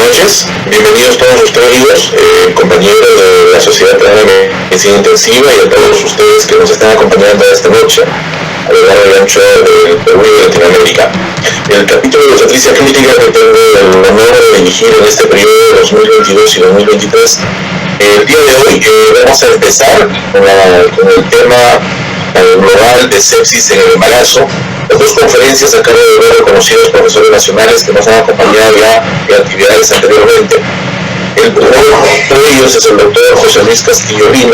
noches, bienvenidos todos ustedes, compañeros de la Sociedad Peruana de Medicina Intensiva y a todos ustedes que nos están acompañando esta noche a lo largo y ancho del Perú y de Latinoamérica. El capítulo de obstetricia crítica que tengo el honor de dirigir en este periodo 2022 y 2023, el día de hoy vamos a empezar con el tema global de sepsis en el embarazo. Las dos conferencias a cargo de dos reconocidos profesores nacionales que nos han acompañado ya en actividades anteriormente. El primero de ellos es el doctor José Luis Castillo Lino,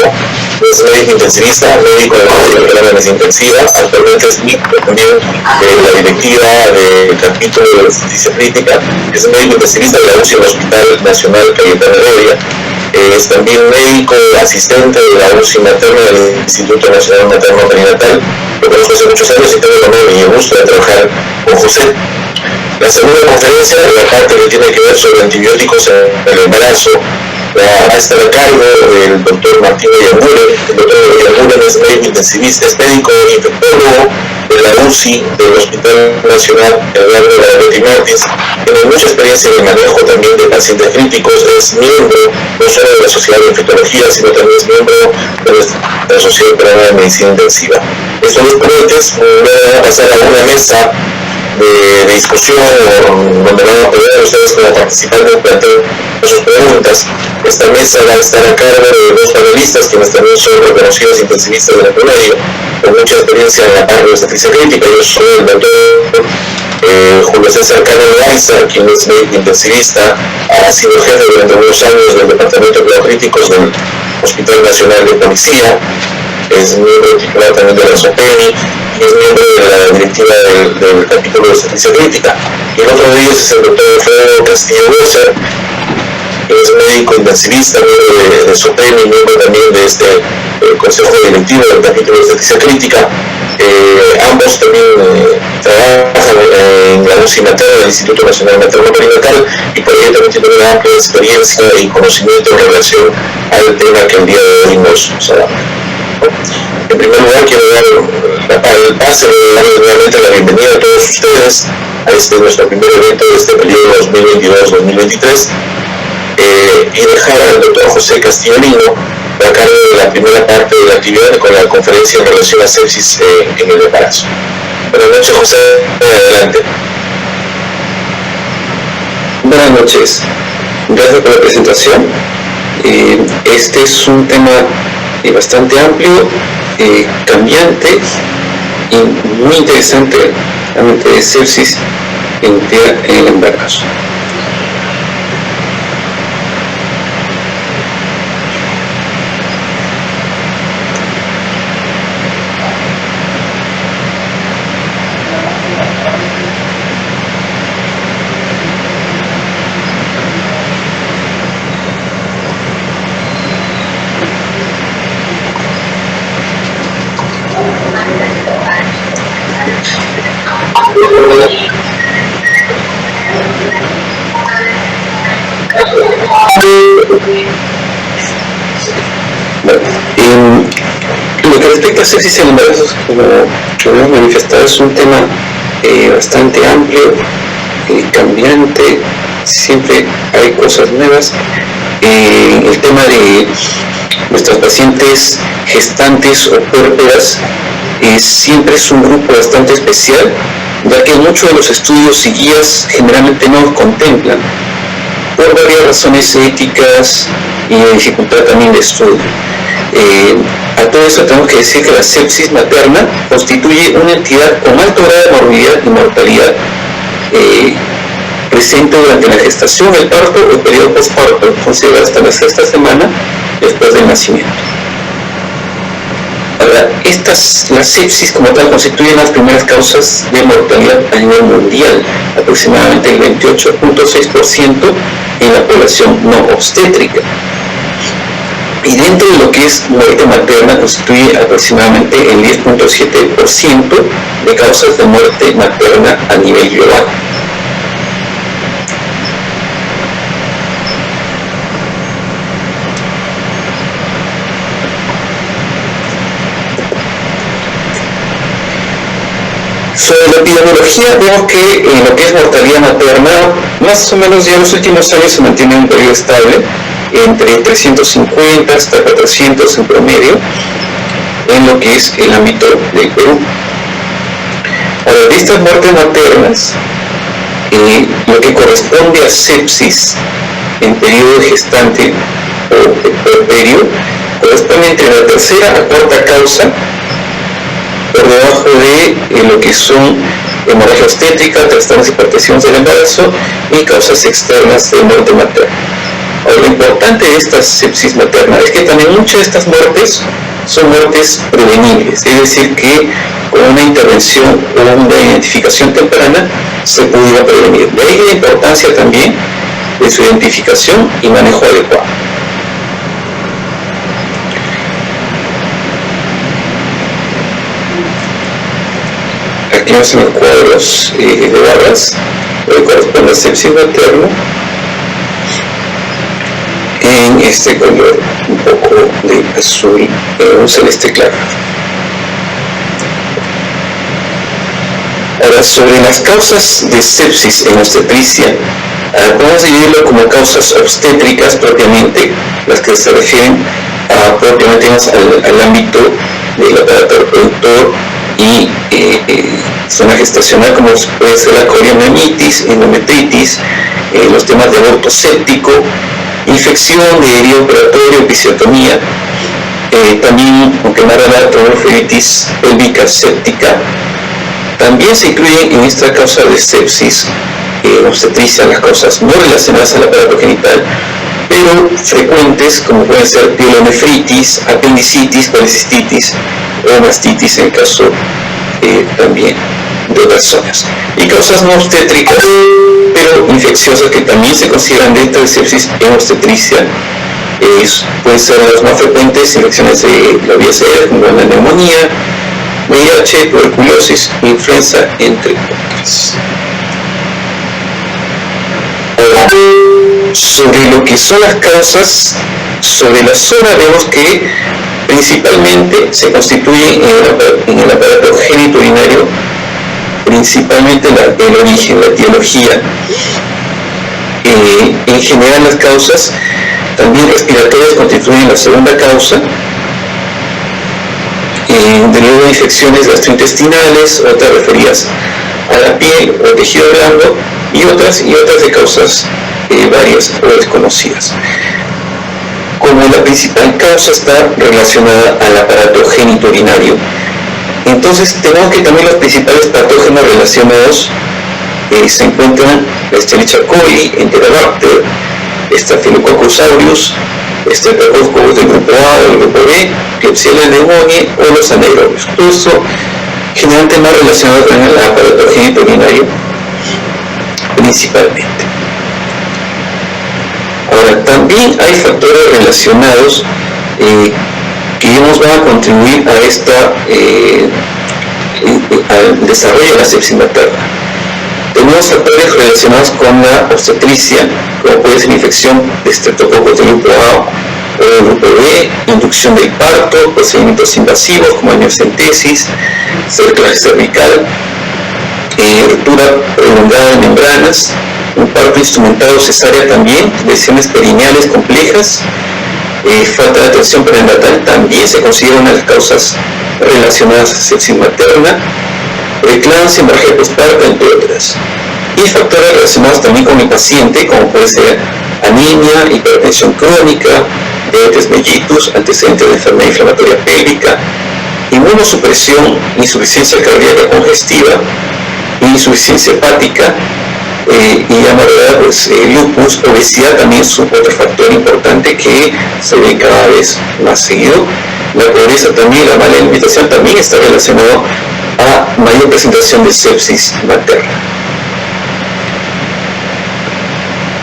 es médico intensivista, médico de la Sociedad Peruana de Medicina Intensiva, actualmente es miembro también de la directiva del capítulo de obstetricia crítica, es médico intensivista de la UCI del Hospital Nacional Cayetano Heredia. Es también médico asistente de la UCI materna del Instituto Nacional Materno Perinatal. Lo conozco hace muchos años y tengo el honor y el gusto de trabajar con José. La segunda conferencia, la parte que tiene que ver sobre antibióticos en el embarazo, va a estar a cargo del doctor Martín Villaguren. El doctor Villaguren es médico intensivista, es médico infectólogo de la UCI del Hospital Nacional Eduardo Galeotti Martins. Tiene mucha experiencia en el manejo también de pacientes críticos, es miembro no solo de la Sociedad de Infectología, sino también es miembro de la Sociedad Peruana de Medicina Intensiva. Estos dos ponentes van a pasar a una mesa de discusión donde van a poder ustedes como participantes plantear sus preguntas. Esta mesa va a estar a cargo de dos panelistas quienes también son reconocidos intensivistas de la promedio con mucha experiencia en la parte de obstetricia crítica. Yo soy el doctor Julio César Cano Loaiza, quien es médico intensivista, ha sido jefe durante unos años del Departamento de Cuidados Críticos del Hospital Nacional de Policía, es miembro titular también de la SOPEMI y es miembro de la directiva del capítulo de obstetricia crítica. Y el otro de ellos es el doctor Alfredo Castillo Boser, que es médico intensivista, miembro de SOPEMI, miembro también de este consejo directivo del capítulo de obstetricia crítica. Ambos también trabajan en la UCI materna del Instituto Nacional Materno Perinatal y por ello también tienen una amplia experiencia y conocimiento en relación al tema que el día de hoy nos habla. En primer lugar, quiero dar el pase, darles nuevamente la bienvenida a todos ustedes a este nuestro primer evento de este periodo 2022-2023 y dejar al doctor José Castillo Lino a cargo de la primera parte de la actividad con la conferencia en relación a sepsis en el embarazo. Buenas noches, José, adelante. Buenas noches, gracias por la presentación. Este es un tema bastante amplio, cambiante y muy interesante, realmente de sepsis en el embarazo. Lo que respecta a sepsis en embarazos, como hemos manifestado, es un tema bastante amplio, cambiante, siempre hay cosas nuevas. El tema de nuestras pacientes gestantes o puérperas siempre es un grupo bastante especial, ya que muchos de los estudios y guías generalmente no lo contemplan, por varias razones éticas y de dificultad también de estudio. A todo eso tenemos que decir que la sepsis materna constituye una entidad con alto grado de morbididad y mortalidad presente durante la gestación, el parto o el periodo postparto, considerado hasta la sexta semana después del nacimiento. Ahora, la sepsis como tal constituye las primeras causas de mortalidad a nivel mundial, aproximadamente el 28.6% en la población no obstétrica. Y dentro de lo que es muerte materna constituye aproximadamente el 10.7% de causas de muerte materna a nivel global. Sobre la epidemiología, vemos que lo que es mortalidad materna, más o menos ya en los últimos años se mantiene en un periodo estable, entre 350 hasta 400 en promedio, en lo que es el ámbito del Perú. Ahora, de estas muertes maternas, lo que corresponde a sepsis en periodo gestante o puerperio corresponde entre la tercera a cuarta causa, por debajo de lo que son hemorragia obstétrica, trastornos y hipertensión del embarazo y causas externas de muerte materna. Ahora, lo importante de esta sepsis materna es que también muchas de estas muertes son muertes prevenibles, es decir, que con una intervención o una identificación temprana se pudiera prevenir. De ahí la importancia también de su identificación y manejo adecuado. Aquí hacen los cuadros de barras, lo que corresponde a sepsis materna, en este color un poco de azul, un celeste claro. Ahora, sobre las causas de sepsis en obstetricia, podemos dividirlo como causas obstétricas propiamente, las que se refieren propiamente al ámbito del aparato reproductor y zona gestacional, como puede ser la coriomionitis, endometritis, los temas de aborto séptico, infección de herido operatorio, episiotomía, también, aunque no era la trombofibritis pélvica séptica. También se incluyen en esta causa de sepsis obstetricia las causas no relacionadas al aparato genital, pero frecuentes, como pueden ser pielonefritis, apendicitis, policistitis o mastitis en el caso también de otras zonas. Y causas no obstétricas, pero infecciosas, que también se consideran dentro de sepsis en obstetricia. Pueden ser las más frecuentes infecciones de la vía aérea, como la neumonía, VIH, tuberculosis, influenza, entre otras. Ahora, sobre lo que son las causas, sobre la zona vemos que principalmente se constituye en el aparato genitourinario, principalmente el origen, la etiología. En general las causas también respiratorias constituyen la segunda causa, derivado de infecciones gastrointestinales, otras referidas a la piel o tejido blando, y otras de causas varias o desconocidas. Como la principal causa está relacionada al aparato genitourinario, entonces tenemos que también los principales patógenos relacionados se encuentran la Escherichia coli, Enterobacter, Staphylococcus aureus, Streptococcus del grupo A o del grupo B, Klebsiella pneumoniae o los anaerobios. Todo esto generalmente más relacionado con el aparato genitourinario principalmente. Ahora, también hay factores relacionados que nos van a contribuir al desarrollo de la sepsis materna. Tenemos factores relacionados con la obstetricia, como puede ser infección de Streptococcus del grupo A o del grupo B, inducción del parto, procedimientos invasivos como amniocentesis, cerclaje cervical, ruptura prolongada de membranas, un parto instrumentado cesárea también, lesiones perineales complejas, falta de atención perinatal también se considera una de las causas relacionadas a sepsis materna, preeclampsia, hemorragia postparto, entre otras. Y factores relacionados también con el paciente, como puede ser anemia, hipertensión crónica, diabetes mellitus, antecedentes de enfermedad inflamatoria pélvica, inmunosupresión, insuficiencia cardíaca congestiva, insuficiencia hepática, y amargura, pues lupus, obesidad también es otro factor importante que se ve cada vez más seguido. La pobreza también, la mala alimentación también está relacionado a mayor presentación de sepsis materna.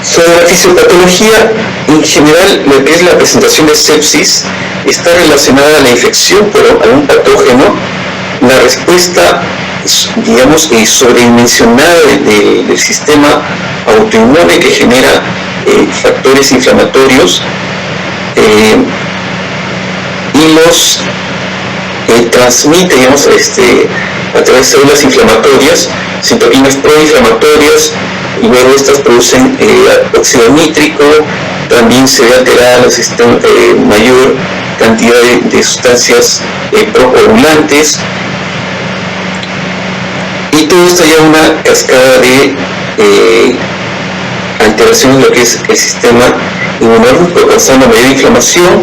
Sobre la fisiopatología, en general, lo que es la presentación de sepsis está relacionada a la infección por algún patógeno. La respuesta, digamos, sobredimensionada del sistema autoinmune que genera factores inflamatorios, y los transmite, digamos, a través de células inflamatorias, citoquinas proinflamatorias, y luego estas producen óxido nítrico. También se ve alterada la mayor cantidad de sustancias procoagulantes, y todo esto lleva a una cascada de alteraciones de lo que es el sistema inmunológico, causando mayor inflamación,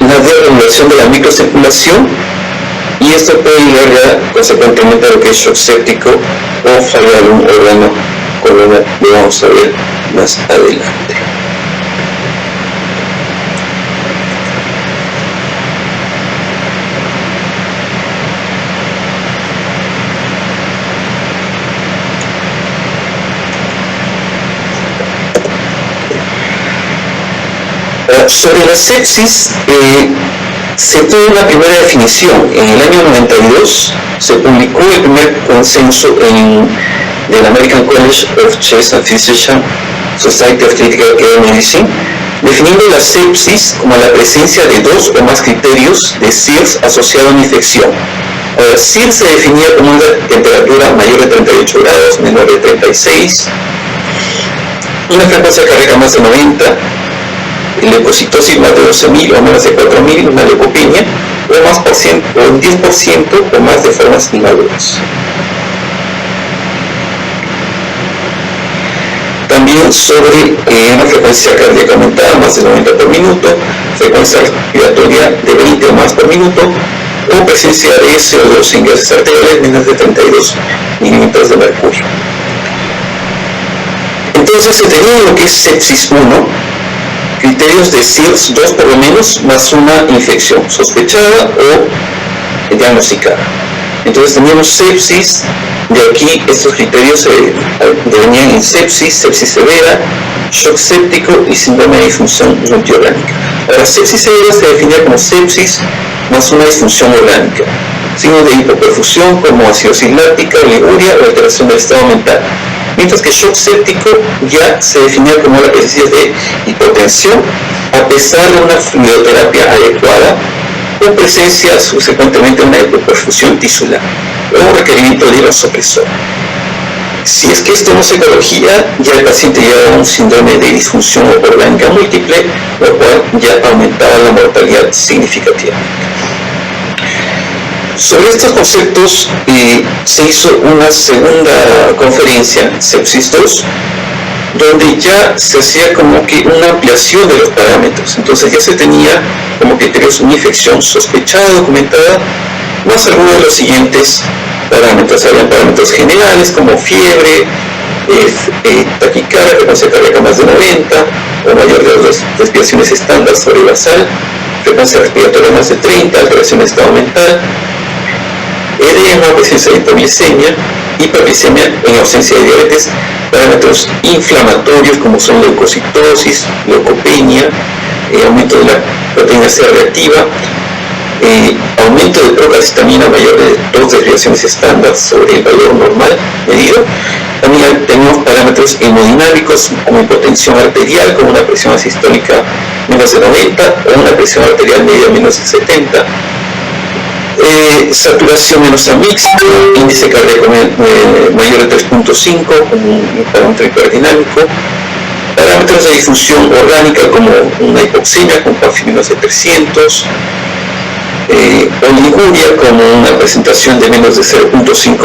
la desregulación de la microcirculación, y esto puede llegar ya consecuentemente a lo que es shock séptico o falla de algún órgano, como lo vamos a ver más adelante. Sobre la sepsis, se tuvo una primera definición. En el año 92 se publicó el primer consenso del American College of Chest and Physician Society of Critical Care Medicine, definiendo la sepsis como la presencia de dos o más criterios de SIRS asociado a una infección. Ahora, SIRS se definía como una temperatura mayor de 38 grados, menor de 36, una frecuencia cardíaca más de 90, leucocitosis más de 12.000 o más de 4.000, una leucopenia, o más o 10% o más de formas inmaduras. También sobre una frecuencia cardíaca aumentada, más de 90 por minuto, frecuencia respiratoria de 20 o más por minuto, o presencia de CO2 en gases arteriales menos de 32 milímetros de mercurio. Entonces se tenía lo que es sepsis 1, criterios de SIRS 2 por lo menos, más una infección sospechada o diagnosticada. Entonces teníamos sepsis, de aquí estos criterios se devenían en sepsis severa, shock séptico y síndrome de disfunción multiorgánica. Ahora, sepsis severa se definía como sepsis más una disfunción orgánica, signos de hipoperfusión como acidosis láctica, oliguria o alteración del estado mental. Mientras que shock séptico ya se definía como la presencia de hipotensión a pesar de una fluidoterapia adecuada o presencia subsecuentemente de una hipoperfusión tisular o un requerimiento de vasopresor. Si es que esto no se corregía, ya el paciente llevaba un síndrome de disfunción orgánica múltiple, lo cual ya aumentaba la mortalidad significativamente. Sobre estos conceptos se hizo una segunda conferencia, Sepsis 2, donde ya se hacía como que una ampliación de los parámetros. Entonces ya se tenía como criterios una infección sospechada, documentada, más algunos de los siguientes parámetros. Habían parámetros generales como fiebre, taquicardia, frecuencia cardíaca más de 90 o mayor de las respiraciones estándar sobre basal, frecuencia respiratoria más de 30, alteración de estado mental, edema, presencia de hipoglicemia, hiperglicemia en ausencia de diabetes, parámetros inflamatorios como son leucocitosis, leucopenia, aumento de la proteína C reactiva, aumento de procalcitonina mayor de 2 desviaciones estándar sobre el valor normal medido. También tenemos parámetros hemodinámicos como hipotensión arterial, con una presión asistólica menos de 90 o una presión arterial media menos de 70. Saturación venosa mixta, índice cardíaco mayor de 3.5 como un parámetro hiperdinamico, parámetros de difusión orgánica como una hipoxemia con PAFI menos de 300, oliguria como una presentación de menos de 0.5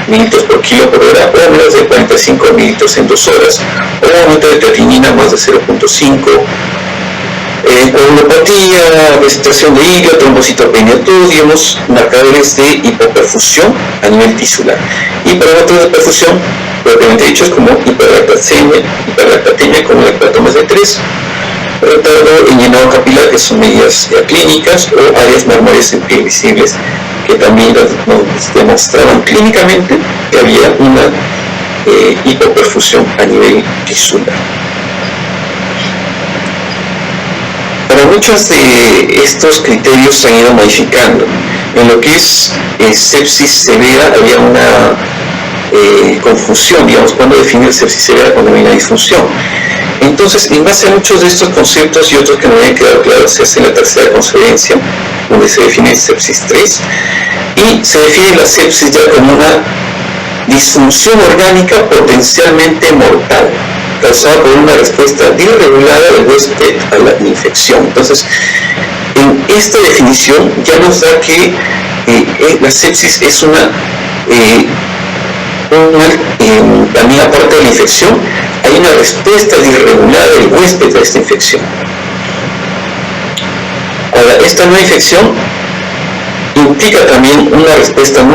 mililitros por kilo por hora o menos de 45 mililitros en 2 horas, o aumento de creatinina más de 0.5, coagulopatía, presentación de hígado, trombocitopenia, todos digamos marcadores de hipoperfusión a nivel tisular. Y parámetros de perfusión propiamente dichos como hiperlactatemia con lactato más de 3, retardo en llenado capilar, que son medidas ya clínicas, o áreas marmóreas invisibles, que también nos demostraban clínicamente que había una hipoperfusión a nivel tisular. Muchos de estos criterios se han ido modificando. En lo que es sepsis severa había una confusión, digamos, cuando definir sepsis severa cuando hay una disfunción. Entonces, en base a muchos de estos conceptos y otros que no me han quedado claros, se hace la tercera conferencia, donde se define sepsis 3, y se define la sepsis ya como una disfunción orgánica potencialmente mortal, causada por una respuesta disregulada del huésped a la infección. Entonces, en esta definición ya nos da que la sepsis es también aparte de la infección, hay una respuesta disregulada del huésped a esta infección. Ahora, esta nueva infección implica también una respuesta no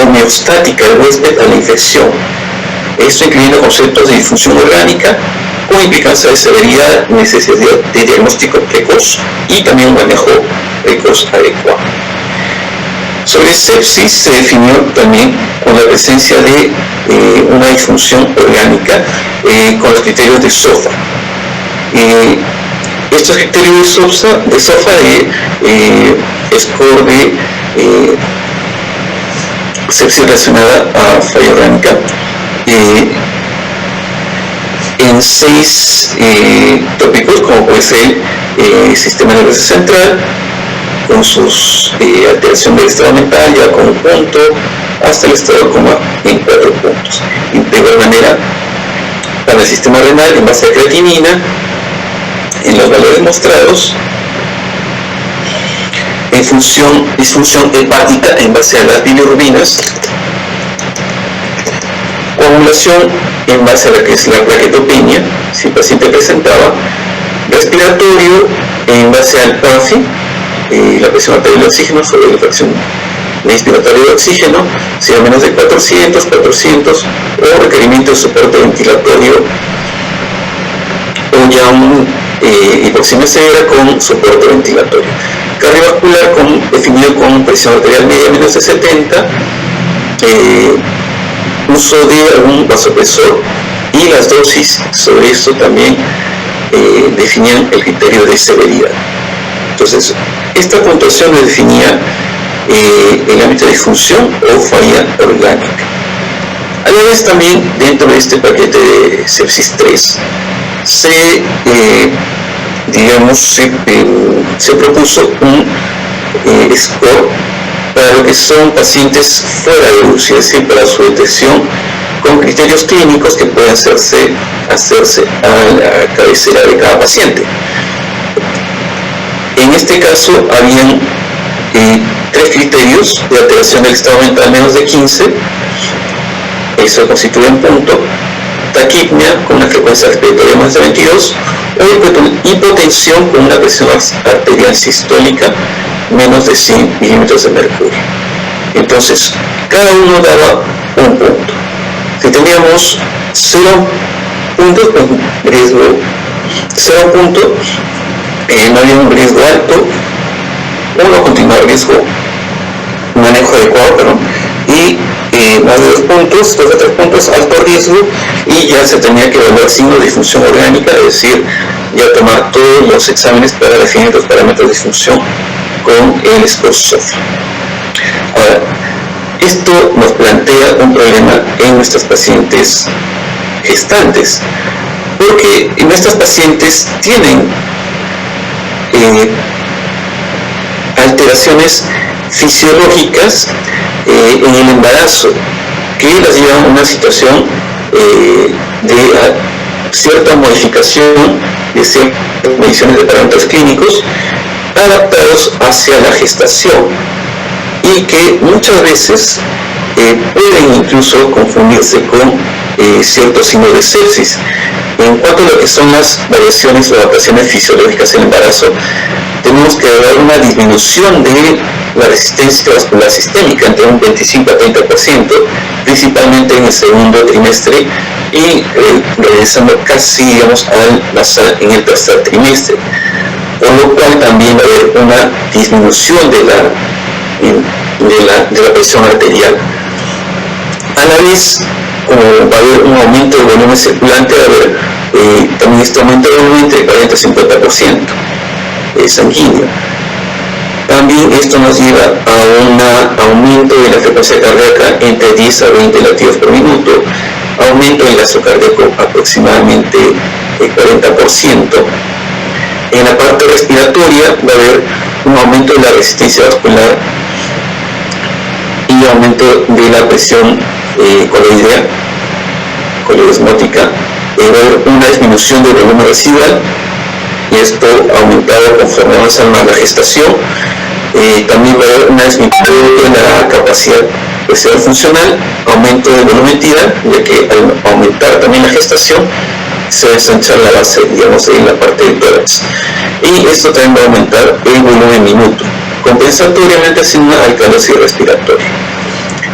homeostática del huésped a la infección. Esto incluyendo conceptos de disfunción orgánica, con implicancia de severidad, necesidad de diagnóstico precoz y también un manejo precoz adecuado. Sobre sepsis se definió también con la presencia de una disfunción orgánica con los criterios de SOFA. Estos criterios de SOFA score de sepsis relacionada a falla orgánica en 6 tópicos, como puede ser el sistema nervioso central, con sus alteración del estado mental ya con un punto, hasta el estado de coma en 4 puntos. De igual manera, para el sistema renal, en base a creatinina, en los valores mostrados, disfunción hepática en base a las bilirrubinas, coagulación en base a la que es la plaquetopenia, si el paciente presentaba, respiratorio en base al PAFI, la presión arterial de oxígeno sobre la fracción inspiratoria de oxígeno, si a menos de 400, o requerimiento de soporte ventilatorio, o ya un hipoxemia severa con soporte ventilatorio. Cardiovascular definido con presión arterial media menos de 70, uso de algún vasopresor, y las dosis sobre esto también definían el criterio de severidad. Entonces, esta puntuación definía el ámbito de disfunción o falla orgánica. A la vez también, dentro de este paquete de sepsis 3, se propuso un score para lo que son pacientes fuera de UCI, es decir, para su detección con criterios clínicos que pueden hacerse a la cabecera de cada paciente. En este caso, habían 3 criterios de alteración del estado mental menos de 15, eso constituye un punto, taquipnia con una frecuencia respiratoria más de 22, o hipotensión con una presión arterial sistólica menos de 100 milímetros de mercurio. Entonces, cada uno daba un punto. Si teníamos 0 puntos, pues riesgo 0 puntos, no había un riesgo alto, 1 continuaba riesgo, manejo adecuado, y más de 2 puntos, 2 a 3 puntos, alto riesgo, y ya se tenía que evaluar signos de disfunción orgánica, es decir, ya tomar todos los exámenes para definir los parámetros de disfunción con el score SOFA. Ahora, esto nos plantea un problema en nuestras pacientes gestantes, porque nuestras pacientes tienen alteraciones fisiológicas en el embarazo que las llevan a una situación de cierta modificación de ciertas mediciones de parámetros clínicos adaptados hacia la gestación y que muchas veces pueden incluso confundirse con ciertos signos de sepsis. En cuanto a lo que son las variaciones o adaptaciones fisiológicas en el embarazo, tenemos que dar una disminución de la resistencia vascular sistémica entre un 25 a 30%, principalmente en el segundo trimestre y regresando casi, digamos, al basal en el tercer trimestre, por lo cual también va a haber una disminución de la presión arterial. A la vez, como va a haber un aumento del volumen circulante, va a haber también este aumento de volumen entre 40 y 50% sanguíneo. También esto nos lleva a un aumento de la frecuencia cardíaca entre 10 a 20 latidos por minuto aumento del gasto cardíaco aproximadamente 40%. En la parte respiratoria va a haber un aumento de la resistencia vascular y aumento de la presión coloidosmótica. Va a haber una disminución del volumen residual, y esto aumentado conforme avanza más la gestación. También va a haber una disminución de la capacidad residual funcional, aumento del volumen tidal, ya que al aumentar también la gestación se va a ensanchar la base, digamos, en la parte del tórax, y esto también va a aumentar el volumen minuto, compensatoriamente haciendo una alcalosis respiratoria.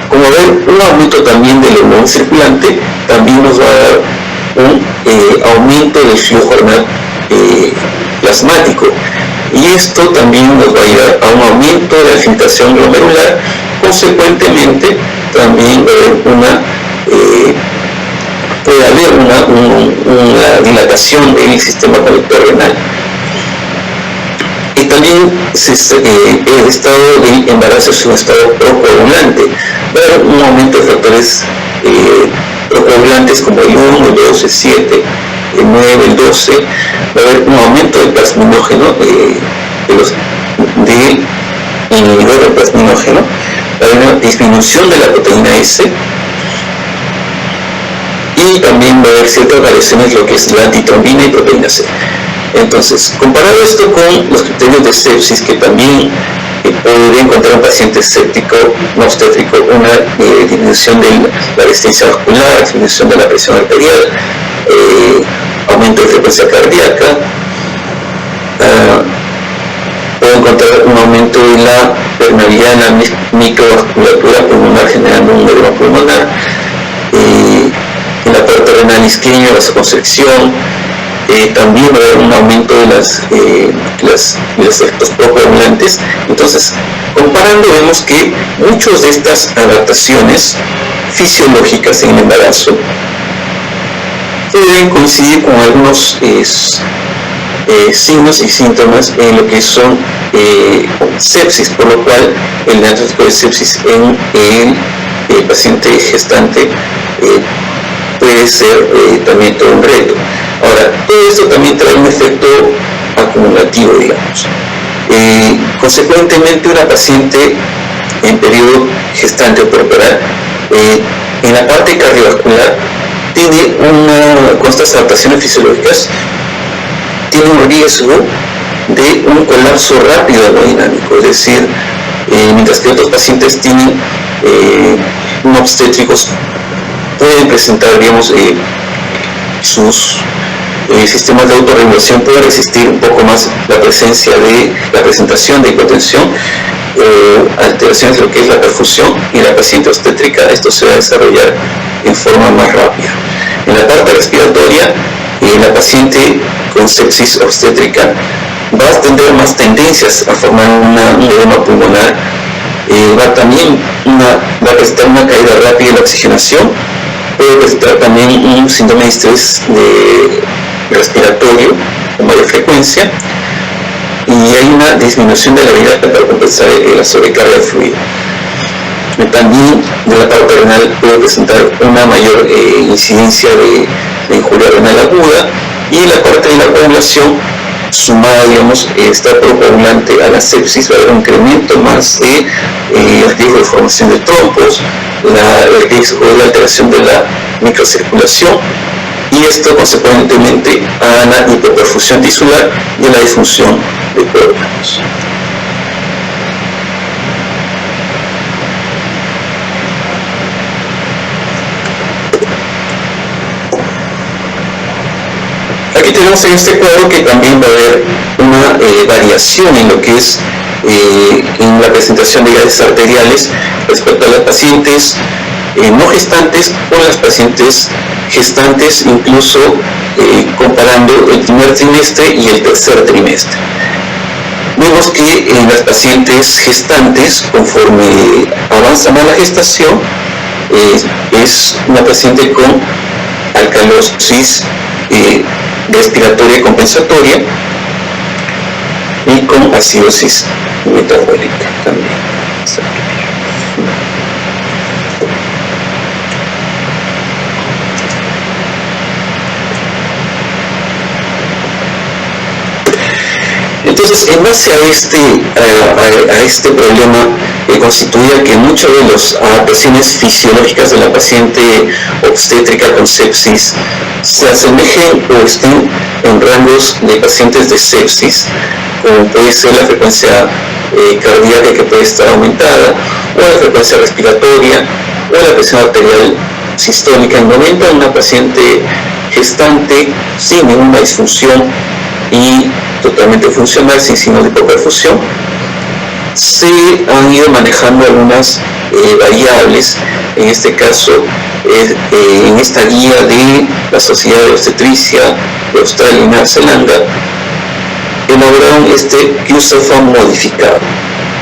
Como ven, un aumento también del volumen circulante también nos va a dar un aumento del flujo renal plasmático, y esto también nos va a llevar a un aumento de la filtración glomerular. Consecuentemente también puede haber una dilatación del sistema conductor renal. Y también el estado de embarazo es un estado procoagulante. Va a haber un aumento de factores procoagulantes como el 1, el 2, el 7, el 9, el 12. Va a haber un aumento del plasminógeno, del inhibidor del plasminógeno. Va a haber una disminución de la proteína S, y también va a haber ciertas variaciones lo que es la antitrombina y proteína C. Entonces, comparado esto con los criterios de sepsis, que también podría encontrar un paciente séptico no obstétrico una disminución de la resistencia vascular, disminución de la presión arterial, aumento de frecuencia cardíaca, puede encontrar un aumento de la permeabilidad en la microvasculatura pulmonar, generando un edema pulmonar, en la parte renal isquemia, vasoconstricción. También va a haber un aumento de los efectos procoagulantes. Entonces, comparando, vemos que muchas de estas adaptaciones fisiológicas en el embarazo pueden coincidir con algunos signos y síntomas en lo que son sepsis, por lo cual el diagnóstico de sepsis en el paciente gestante puede ser también todo un reto. Ahora, todo esto también trae un efecto acumulativo, digamos. Consecuentemente, una paciente en periodo gestante o puerperal, en la parte cardiovascular, tiene con estas adaptaciones fisiológicas, tiene un riesgo de un colapso rápido hemodinámico, es decir, mientras que otros pacientes tienen no obstétricos pueden presentar, digamos, sus sistemas de autorregulación pueden resistir un poco más la presentación de hipotensión, alteraciones de lo que es la perfusión, y la paciente obstétrica esto se va a desarrollar en forma más rápida. En la parte respiratoria, la paciente con sepsis obstétrica va a tener más tendencias a formar un edema pulmonar, va a presentar una caída rápida de la oxigenación, puede presentar también un síndrome de estrés respiratorio con mayor frecuencia, y hay una disminución de la vida para compensar la sobrecarga de fluido. También de la parte renal puede presentar una mayor incidencia de injuria renal aguda, y en la parte de la coagulación sumada, digamos, esta procoagulante a la sepsis, va a haber un incremento más de riesgo de formación de trombos, el riesgo de la alteración de la microcirculación, y esto consecuentemente a la hipoperfusión tisular y a la disfunción de órganos. Aquí tenemos en este cuadro que también va a haber una variación en lo que es en la presentación de gases arteriales respecto a las pacientes no gestantes con las pacientes gestantes, incluso comparando el primer trimestre y el tercer trimestre. Vemos que en las pacientes gestantes, conforme avanza más la gestación, es una paciente con alcalosis respiratoria compensatoria y con acidosis metabólica también. Entonces, en base a este problema, constituía que muchas de las adaptaciones fisiológicas de la paciente obstétrica con sepsis se asemejen o estén en rangos de pacientes de sepsis, como puede ser la frecuencia cardíaca, que puede estar aumentada, o la frecuencia respiratoria, o la presión arterial sistólica en 90 en una paciente gestante sin ninguna disfunción y totalmente funcional, sin signos de hipoperfusión. Se han ido manejando algunas variables. En este caso, en esta guía de la Sociedad de Obstetricia de Australia y Nueva Zelanda, elaboraron este Q-SOFA modificado,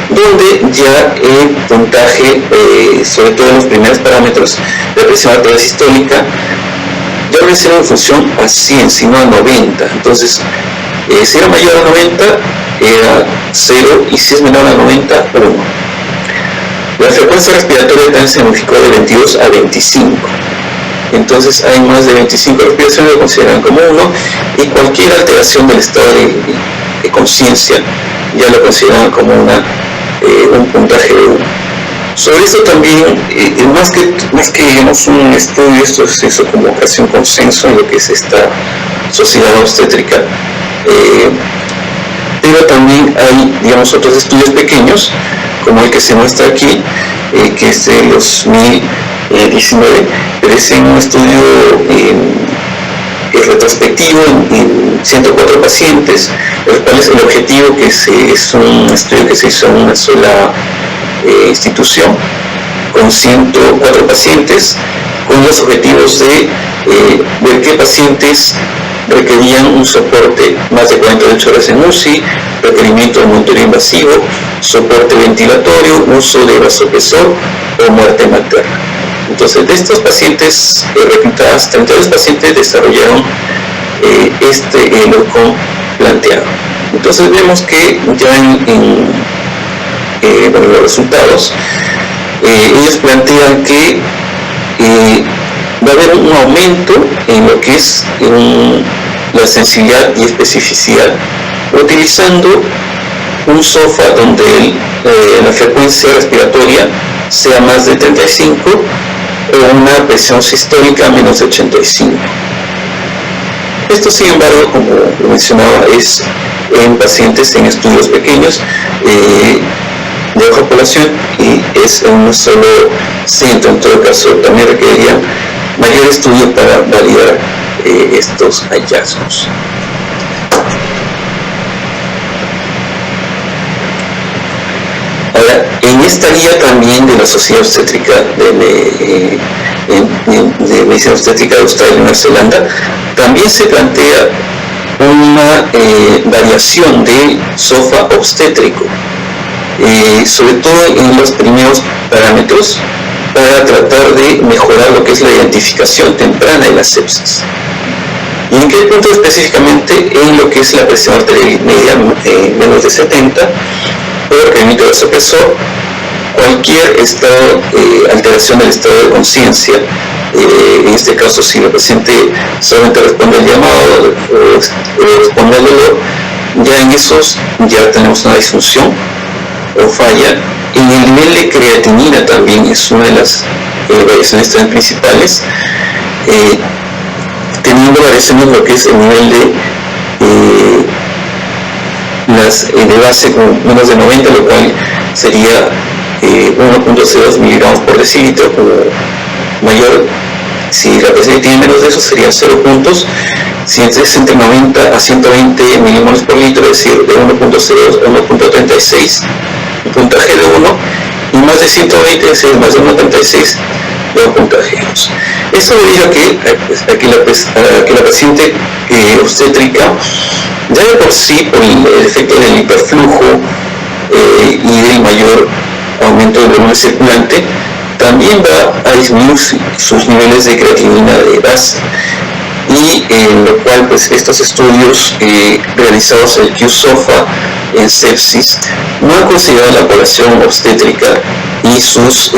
donde ya el puntaje, sobre todo en los primeros parámetros de presión arterial sistólica, ya no es en función a 100, sino a 90. Entonces, si era mayor a 90, era 0, y si es menor a 90, 1. La frecuencia respiratoria también se modificó de 22 a 25. Entonces, hay más de 25 respiraciones que lo consideran como 1, y cualquier alteración del estado de conciencia ya lo consideran como un puntaje de 1. Sobre esto también, más que digamos un estudio, esto se hizo como casi un consenso en lo que es esta sociedad obstétrica, pero también hay, digamos, otros estudios pequeños, como el que se muestra aquí, que es de 2019, pero es un estudio retrospectivo en 104 pacientes, los cuales el objetivo es un estudio que se hizo en una sola institución, con 104 pacientes, con los objetivos de ver qué pacientes requerían un soporte más de 48 horas en UCI, requerimiento de monitoreo invasivo, soporte ventilatorio, uso de vasopresor o muerte materna. Entonces, de estos pacientes reclutadas, 32 pacientes desarrollaron el ORCOM planteado. Entonces, vemos que ya en los resultados, ellos plantean que va a haber un aumento en lo que es la sensibilidad y especificidad, utilizando un SOFA donde la frecuencia respiratoria sea más de 35 o una presión sistólica menos de 85. Esto, sin embargo, como lo mencionaba, es en pacientes en estudios pequeños de baja población, y es en un solo centro. En todo caso, también requeriría mayor estudio para validar estos hallazgos. Ahora, en esta guía también de la Sociedad Obstétrica de Medicina Obstétrica de Australia y Nueva Zelanda, también se plantea una variación del SOFA obstétrico, sobre todo en los primeros parámetros, para tratar de mejorar lo que es la identificación temprana de la sepsis. ¿Y en qué punto específicamente? En lo que es la presión arterial media menos de 70, o requerimiento de vasopresor, cualquier alteración del estado de conciencia. En este caso, si la paciente solamente responde al llamado o responde al dolor, ya en esos ya tenemos una disfunción o falla. En el nivel de creatinina también es una de las variaciones también principales, teniendo variaciones en lo que es el nivel de base con menos de 90, lo cual sería 1.02 miligramos por decilitro, como mayor. Si la paciente tiene menos de eso, serían 0 puntos. Si es entre 90 a 120 milimoles por litro, es decir, de 1.02 a 1.36, un puntaje de 1, y más de 120, es decir, más de 1.36, de un puntaje de 2. Eso debido a que la paciente obstétrica, ya de por sí, por el efecto del hiperflujo y del mayor aumento del volumen circulante, también va a disminuir sus niveles de creatinina de base, y en lo cual pues estos estudios realizados en el Q-SOFA en sepsis no han considerado la población obstétrica y sus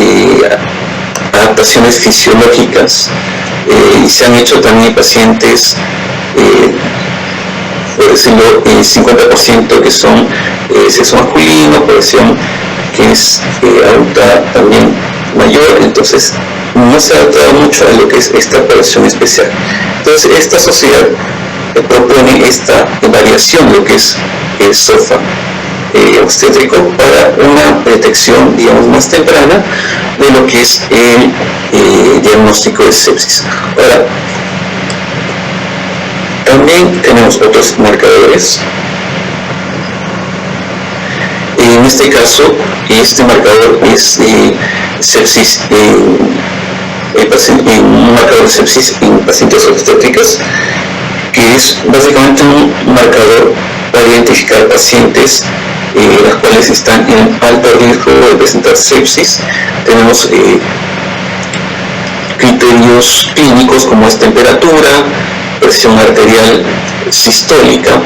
adaptaciones fisiológicas, y se han hecho también pacientes por decirlo, 50% que son sexo masculino, población que es adulta también mayor, entonces no se ha adaptado mucho a lo que es esta población especial. Entonces esta sociedad propone esta variación de lo que es el SOFA obstétrico para una detección, digamos, más temprana de lo que es el diagnóstico de sepsis. Ahora, también tenemos otros marcadores. En este caso, este marcador es sepsis, un marcador de sepsis en pacientes obstétricas, que es básicamente un marcador para identificar pacientes las cuales están en alto riesgo de presentar sepsis. Tenemos criterios clínicos como es temperatura, presión arterial sistólica,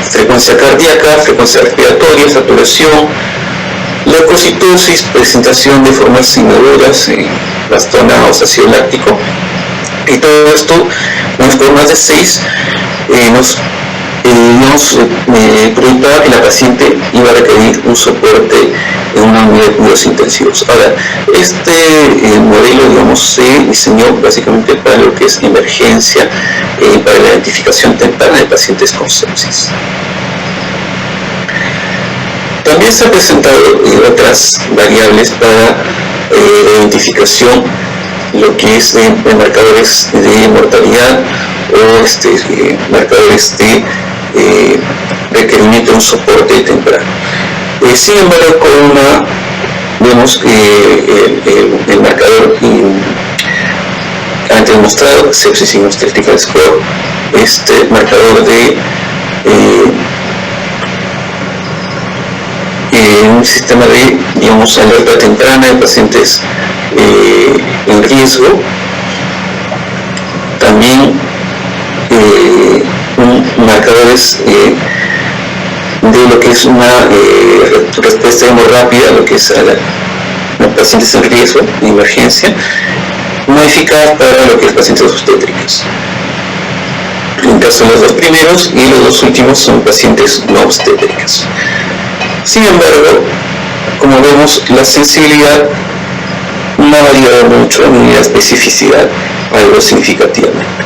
frecuencia cardíaca, frecuencia respiratoria, saturación, leucocitosis, presentación de formas inmaduras, bastona o ácido láctico, y todo esto en formas de 6 nos proyectaba que la paciente iba a requerir un soporte en una unidad de cuidados intensivos. Ahora, este modelo, digamos, se diseñó básicamente para lo que es emergencia, para la identificación temprana de pacientes con sepsis. También se han presentado otras variables para la identificación, lo que es de marcadores de mortalidad o marcadores de requerimiento de un soporte temprano. Sin embargo, vemos el marcador ante el mostrado sepsis Sigmoid Critical Score, este marcador de un sistema de, digamos, alerta temprana de pacientes en riesgo. También marcadores de lo que es una respuesta muy rápida a lo que es a los pacientes en riesgo de emergencia, modificadas para lo que es pacientes obstétricos. En caso de los dos primeros, y los dos últimos son pacientes no obstétricas. Sin embargo, como vemos, la sensibilidad no ha variado mucho ni la especificidad algo significativamente.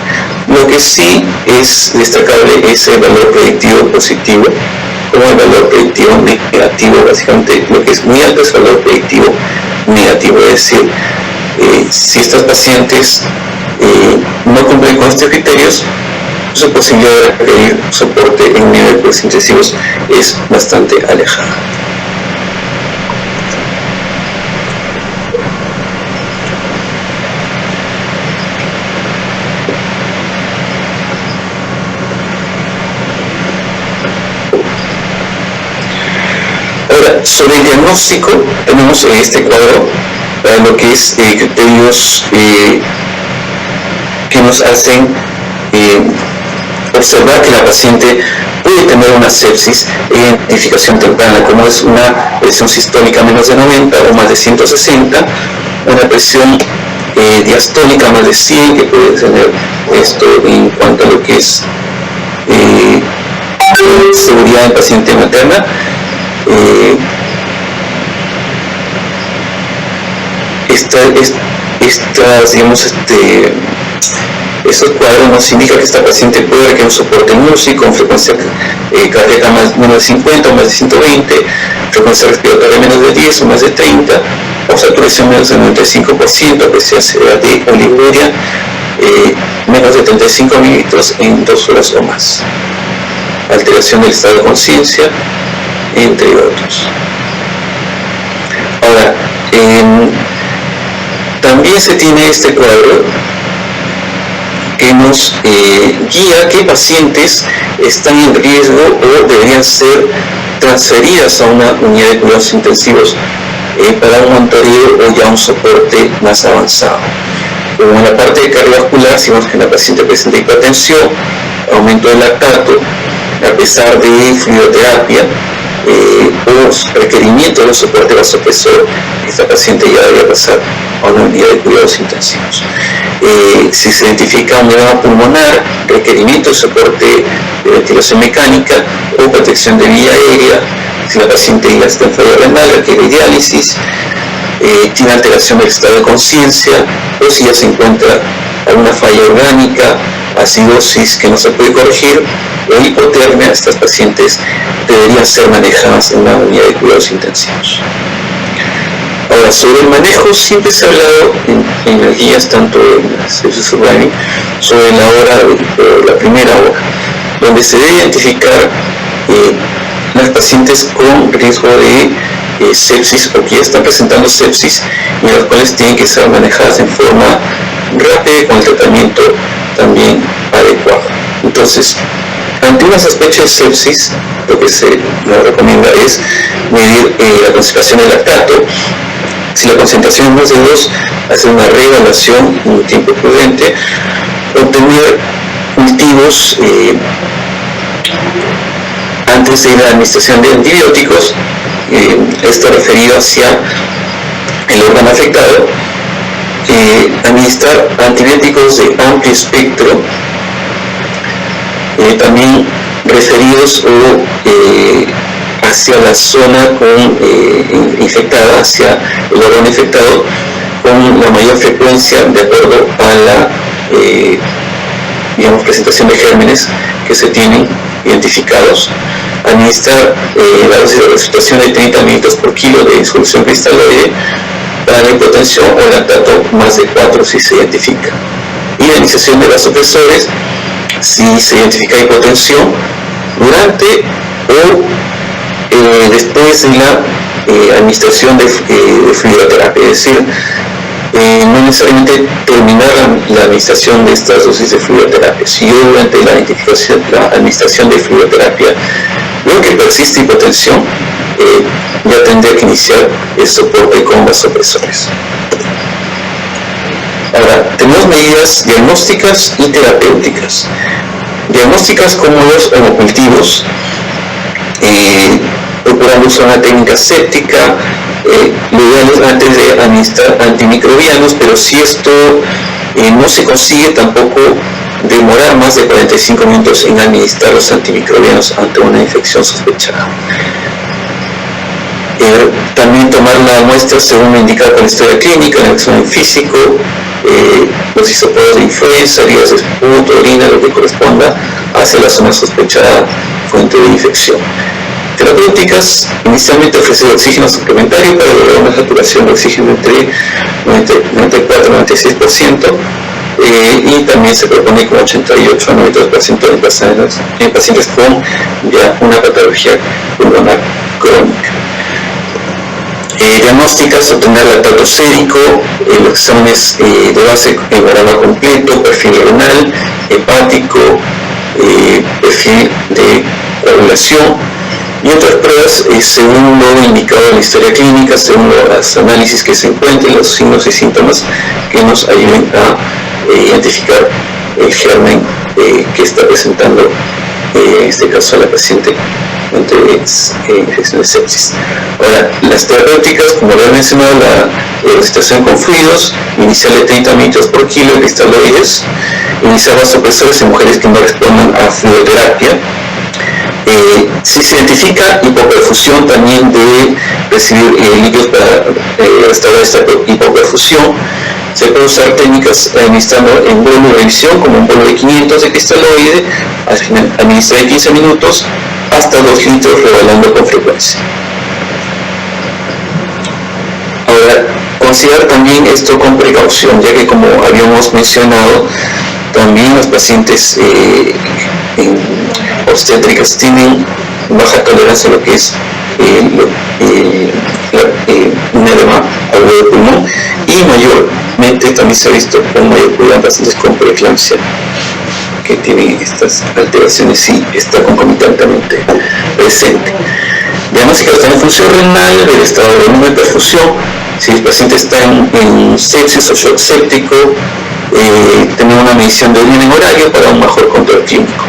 Lo que sí es destacable es el valor predictivo positivo, como el valor predictivo negativo. Básicamente lo que es muy alto es el valor predictivo negativo, es decir, si estos pacientes no cumplen con estos criterios, su posibilidad de requerir soporte en nivel de cuidados intensivos es bastante alejada. Ahora, sobre el diagnóstico, tenemos este cuadro para lo que es criterios que nos hacen observar que la paciente puede tener una sepsis e identificación temprana, como es una presión sistólica menos de 90 o más de 160, una presión diastólica más de 100, que puede tener esto en cuanto a lo que es seguridad en paciente materna. Estos cuadros nos indican que esta paciente puede requerir un soporte MUSI con frecuencia cardíaca menos de 50 o más de 120, frecuencia respiratoria menos de 10 o más de 30, o saturación menos del 95%, presencia de oliguria menos de 35 mililitros en 2 horas o más, alteración del estado de conciencia, entre otros. Ahora, también se tiene este cuadro que nos guía qué pacientes están en riesgo o deberían ser transferidas a una unidad de cuidados intensivos para un monitoreo o ya un soporte más avanzado. En la parte de cardiovascular, si vemos que la paciente presenta hipertensión, aumento del lactato, a pesar de fluidoterapia, o requerimiento de soporte vasopresor, esta paciente ya debería pasar a una unidad de cuidados intensivos. Si se identifica un edema pulmonar, requerimiento de soporte de ventilación mecánica o protección de vía aérea, si la paciente ya está en falla renal, requiere diálisis, tiene alteración del estado de conciencia, o si ya se encuentra alguna falla orgánica, acidosis que no se puede corregir, o hipotermia, estas pacientes deberían ser manejadas en la unidad de cuidados intensivos. Ahora, sobre el manejo, siempre se ha hablado en las guías, tanto en la sepsis surviving, sobre la hora, la primera hora, donde se debe identificar las pacientes con riesgo de sepsis o que ya están presentando sepsis, y las cuales tienen que ser manejadas en forma rápida con el tratamiento también adecuado. Entonces, ante una sospecha de sepsis, lo que se nos recomienda es medir la concentración de lactato. Si la concentración es más de 2, hacer una reevaluación en un tiempo prudente, obtener cultivos antes de la administración de antibióticos, esto referido hacia el órgano afectado, administrar antibióticos de amplio espectro, también referidos hacia la zona infectada, hacia el órgano infectado, con la mayor frecuencia de acuerdo a la presentación de gérmenes que se tienen identificados. Administrar la dosis de resucitación de 30 mililitros por kilo de solución cristaloide para la hipotensión o lactato más de 4 si se identifica. Y la iniciación de vasopresores si se identifica hipotensión durante o después de la administración de fluidoterapia, es decir, no necesariamente terminar la administración de estas dosis de fluidoterapia. Si yo durante la administración de fluidoterapia veo que persiste hipotensión, ya tendría que iniciar el soporte con vasopresores. Ahora, tenemos medidas diagnósticas y terapéuticas. Diagnósticas como los homocultivos, procurando usar una técnica séptica, lo ideal es antes de administrar antimicrobianos, pero si esto no se consigue, tampoco demorar más de 45 minutos en administrar los antimicrobianos ante una infección sospechada. También tomar la muestra según lo indicado con la historia clínica, el examen físico, los hisopados de influenza, heridas de esputo, orina, lo que corresponda hacia la zona sospechada fuente de infección. Terapéuticas, inicialmente ofrecer oxígeno suplementario para lograr una saturación de oxígeno entre 94 y 96%, y también se propone como 88 a 92% en pacientes con ya una patología pulmonar crónica. Diagnósticas, obtener lactato sérico, los exámenes de base, hemograma completo, perfil renal, hepático, perfil de coagulación y otras pruebas según lo indicado en la historia clínica, según los análisis que se encuentren, los signos y síntomas que nos ayuden a identificar el germen que está presentando, en este caso a la paciente entre infección de sepsis. Ahora, las terapéuticas, como lo he mencionado, la resucitación con fluidos, inicial de 30 mililitros por kilo de cristaloides, iniciar vasopresores en mujeres que no respondan a fluidoterapia. Si se identifica hipoperfusión, también debe recibir líquidos para restaurar esta hipoperfusión. Se puede usar técnicas administrando en bolo de revisión, como un bolo de 500 de cristaloide, administrar en 15 minutos, hasta 2 litros, revalando con frecuencia. Ahora, considerar también esto con precaución, ya que como habíamos mencionado, también los pacientes obstétricas tienen baja tolerancia a lo que es un edema agudo de pulmón, y mayormente también se ha visto con mayor cuidado en pacientes con preeclampsia que tienen estas alteraciones y está concomitantemente presente. Diagnóstica de función renal, del estado de volumen de perfusión, si el paciente está en sepsis o shock séptico, tener una medición de orina en horario para un mejor control clínico.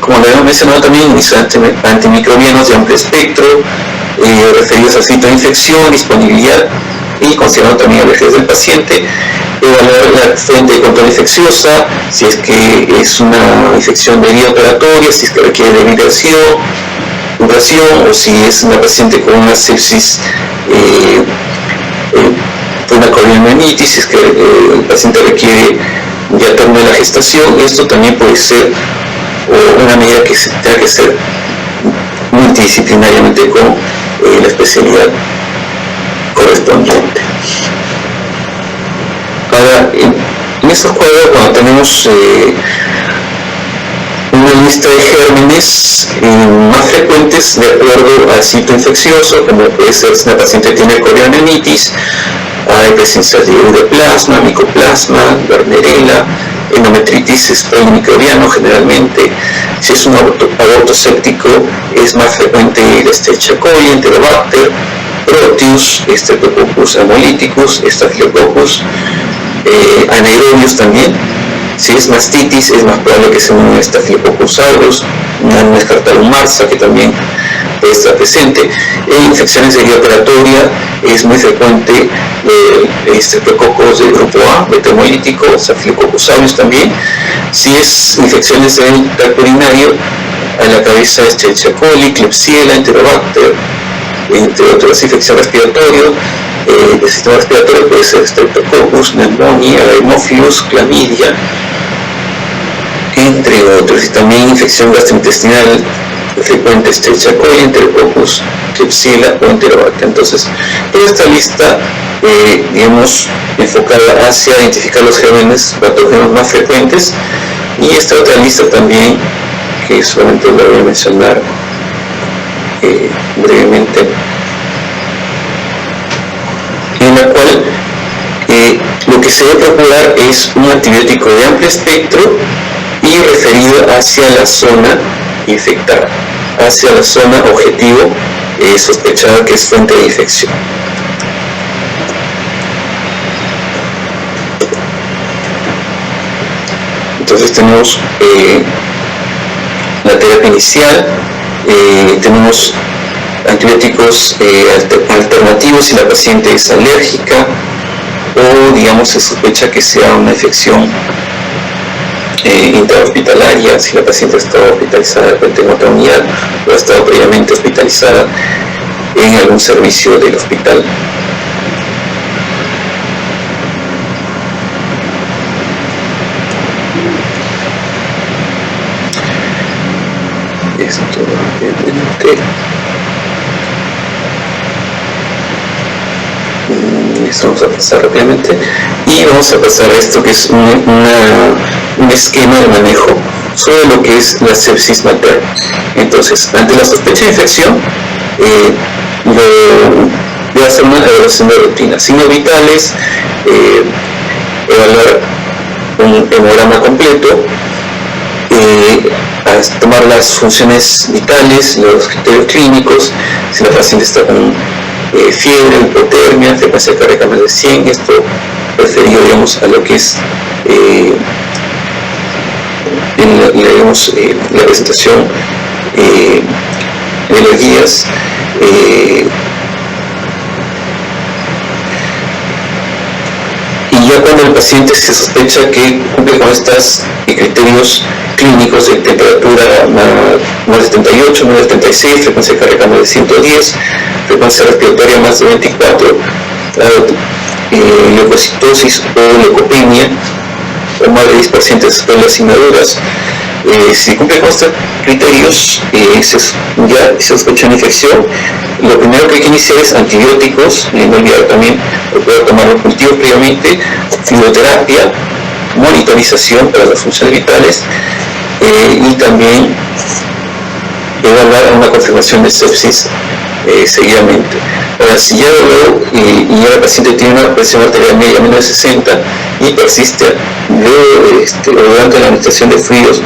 Como lo hemos mencionado también, antimicrobianos de amplio espectro, referidos al sitio de infección, disponibilidad y considerando también alergias del paciente, evaluar la fuente de control infecciosa, si es que es una infección de vía operatoria, si es que requiere de vibración, o si es una paciente con una sepsis por una coriamnionitis, si es que el paciente requiere ya terminó la gestación. Esto también puede ser una medida que tenga que ser multidisciplinariamente con la especialidad correspondiente. Ahora, en estos cuadros, cuando tenemos una lista de gérmenes más frecuentes de acuerdo al sitio infeccioso, como puede ser si una paciente tiene coriamnionitis, hay presencia de ureaplasma, micoplasma, gardnerella, endometritis es polimicrobiano generalmente. Si es un aborto séptico, es más frecuente el Escherichia coli, Enterobacter, Proteus, Streptococcus amolíticus, Staphylococcus, anaerobios también. Si es mastitis, es más probable que sea un Staphylococcus aureus, una Escartalum marsa, que también puede estar presente. En infecciones de vía operatoria es muy frecuente Streptococcus del grupo A, beta-hemolítico, Staphylococcus aureus también. Si es infecciones del tracto urinario, a la cabeza Escherichia coli, Klebsiella, Enterobacter, entre otras infecciones respiratorias. El sistema respiratorio puede ser Streptococcus, neumonía, Haemophilus, clamidia, entre otros. Y también infección gastrointestinal frecuente Escherichia coli, Enterococcus, Klebsiella o Enterobacter. Entonces, toda esta lista, digamos, enfocada hacia identificar los gérmenes patógenos más frecuentes, y esta otra lista también, que solamente lo voy a mencionar brevemente, en la cual lo que se debe procurar es un antibiótico de amplio espectro y referido hacia la zona infectada, hacia la zona objetivo sospechada que es fuente de infección. Entonces tenemos la terapia inicial, tenemos antibióticos alternativos si la paciente es alérgica o, digamos, se sospecha que sea una infección intrahospitalaria, si la paciente ha estado hospitalizada de repente en otra unidad o ha estado previamente hospitalizada en algún servicio del hospital. Esto obviamente vamos a pasar rápidamente y vamos a pasar a esto que es un esquema de manejo sobre lo que es la sepsis materna. Entonces, ante la sospecha de infección, voy a hacer una evaluación de rutina, signos vitales, evaluar un hemograma completo, a tomar las funciones vitales, los criterios clínicos, si la paciente está con fiebre, hipotermia, frecuencia cardíaca más de 100, esto referido, digamos, a lo que es la presentación de las guías. Y ya cuando el paciente se sospecha que cumple con estos criterios clínicos de temperatura más de 78, más de 76, frecuencia cardíaca más de 110, frecuencia respiratoria más de 24, leucocitosis o leucopenia, o más de 10% de células inmaduras. Si cumple con estos criterios, ya se sospecha una infección. Lo primero que hay que iniciar es antibióticos, no olvidar también poder tomar los cultivos previamente, fisioterapia, monitorización para las funciones vitales, y también evaluar una confirmación de sepsis seguidamente. Ahora, si ya el paciente tiene una presión arterial media menos de 60 y persiste durante la administración de fluidos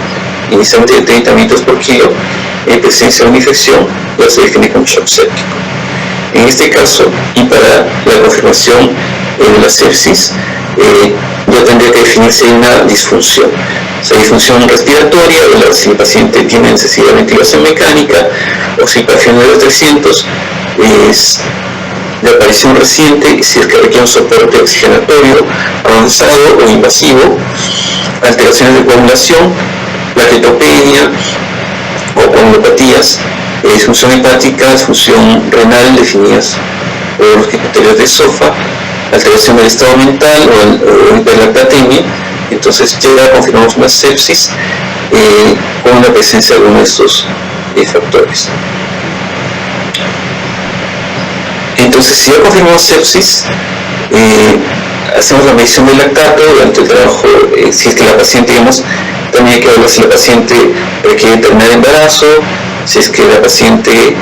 inicialmente de 30 litros por kilo, en presencia de una infección, ya se define como shock séptico. En este caso, y para la confirmación de la sepsis, ya tendría que definirse una disfunción. O sea, disfunción respiratoria, si el paciente tiene necesidad de ventilación mecánica, oxidación de los 300, es de aparición reciente, si es que requiere un soporte oxigenatorio avanzado o invasivo, alteraciones de coagulación, plaquetopenia o coagulopatías, disfunción hepática, disfunción renal definidas por los criterios de SOFA, alteración del estado mental o hiperlactatemia. Entonces ya confirmamos una sepsis con la presencia de alguno de estos factores. Entonces, si ya confirmamos sepsis, hacemos la medición del lactato durante el trabajo. Si es que la paciente, digamos, también hay que ver si la paciente requiere terminar embarazo, si es que la paciente,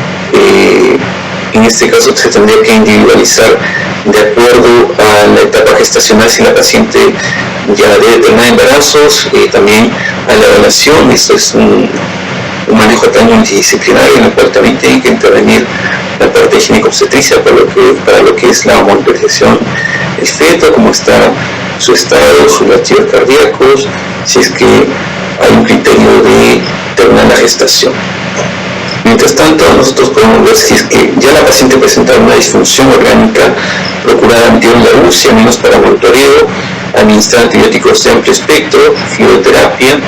en este caso, se tendría que individualizar de acuerdo a la etapa gestacional, si la paciente ya debe terminar embarazos, también a la evaluación. Esto es un manejo tan multidisciplinario en el cual también tiene que intervenir la parte ginecobstetricia para lo que es la monitorización del feto, cómo está su estado, sus latidos cardíacos, si es que hay un criterio de terminar la gestación. Mientras tanto, nosotros podemos ver si es que ya la paciente presenta una disfunción orgánica, procurar admitir la UCI, al menos para monitoreo, administrar antibióticos de amplio espectro, fibroterapia,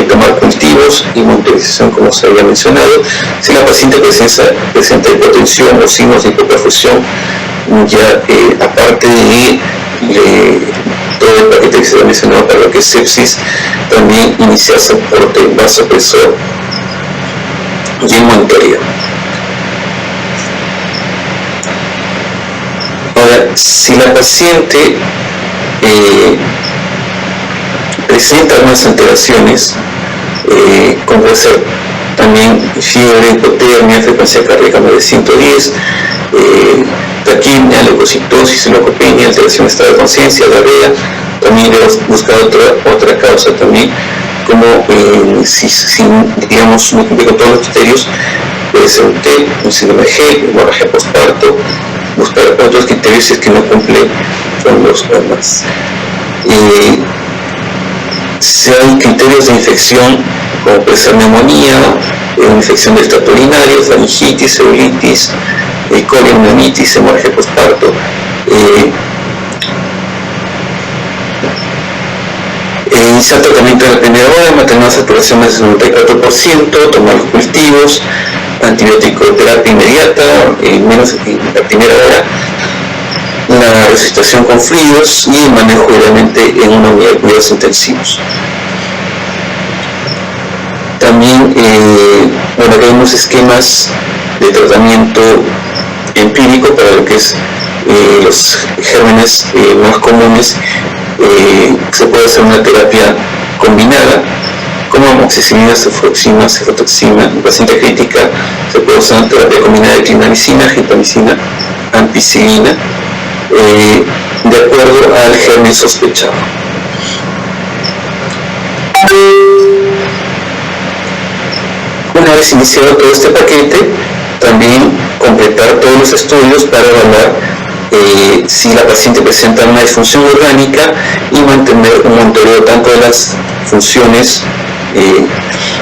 tomar cultivos y monitorización, como se había mencionado. Si la paciente presenta hipotensión o signos de hipoperfusión, ya aparte de todo el paquete que se ha mencionado para lo que es sepsis, también iniciar soporte vasopresor y el monitoreo. Ahora, si la paciente presenta algunas alteraciones, como puede ser también fiebre, hipotermia, frecuencia cardíaca más de 110, taquimia, leucocitosis, leucopenia, alteración de estado de conciencia, diarrea, también debemos buscar otra causa también, como si digamos no cumple con todos los criterios, puede ser un TEP, un síndrome de Hell, hemorragia postparto, buscar otros criterios si es que no cumple con los demás. Si hay criterios de infección, como puede ser neumonía, infección del tracto urinario, faringitis, celulitis, coliomionitis, hemorragia postparto, iniciar tratamiento de la primera hora, mantener una saturación más del 94%, tomar los cultivos, antibiótico terapia inmediata, menos en la primera hora, la resucitación con fluidos y el manejo idealmente en una unidad de cuidados intensivos. También, bueno, vemos esquemas de tratamiento empírico para lo que es los gérmenes más comunes. Se puede hacer una terapia combinada como amoxicilina, cefuroxima, cefotoxima. En paciente crítica se puede usar una terapia combinada de clindamicina, gentamicina, ampicilina, de acuerdo al germen sospechado. Una vez iniciado todo este paquete, también completar todos los estudios para evaluar si la paciente presenta una disfunción orgánica y mantener un monitoreo tanto de las funciones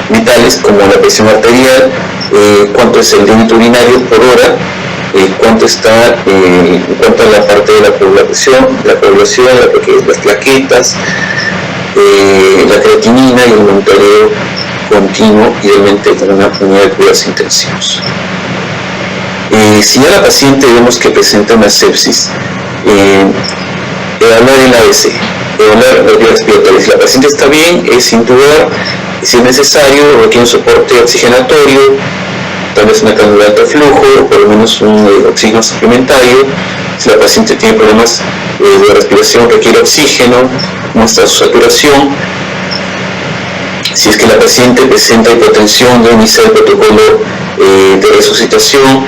vitales como la presión arterial, cuánto es el débito urinario por hora, cuánto está en cuanto a la parte de la coagulación, las plaquetas, la creatinina y el monitoreo continuo, idealmente con una unidad de cuidados intensivos. Si ya la paciente vemos que presenta una sepsis, evaluar el ABC, evaluar la vía respiratoria. Si la paciente está bien, es intubar, si es necesario, requiere un soporte oxigenatorio, tal vez una cánula de alto flujo, o por lo menos un oxígeno suplementario. Si la paciente tiene problemas de respiración, requiere oxígeno, muestra su saturación. Si es que la paciente presenta hipotensión, debe iniciar el protocolo de resucitación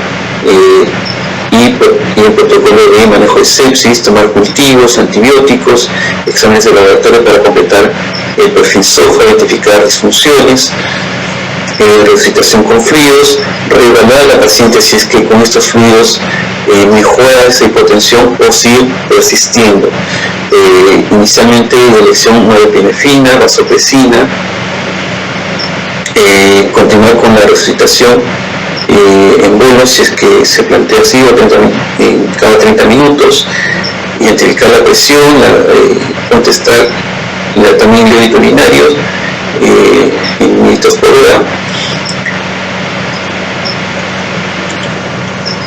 y el protocolo de manejo de sepsis, tomar cultivos, antibióticos, exámenes de laboratorio para completar el perfil SOFA, identificar disfunciones. resucitación con fluidos, reevaluar a la paciente si es que con estos fluidos mejora esa hipotensión o sigue persistiendo. Inicialmente de elección norepinefrina, vasopresina, continuar con la resucitación en vuelo si es que se plantea así, cada 30 minutos, identificar la presión, contestar también líquidos urinarios en mililitros por hora.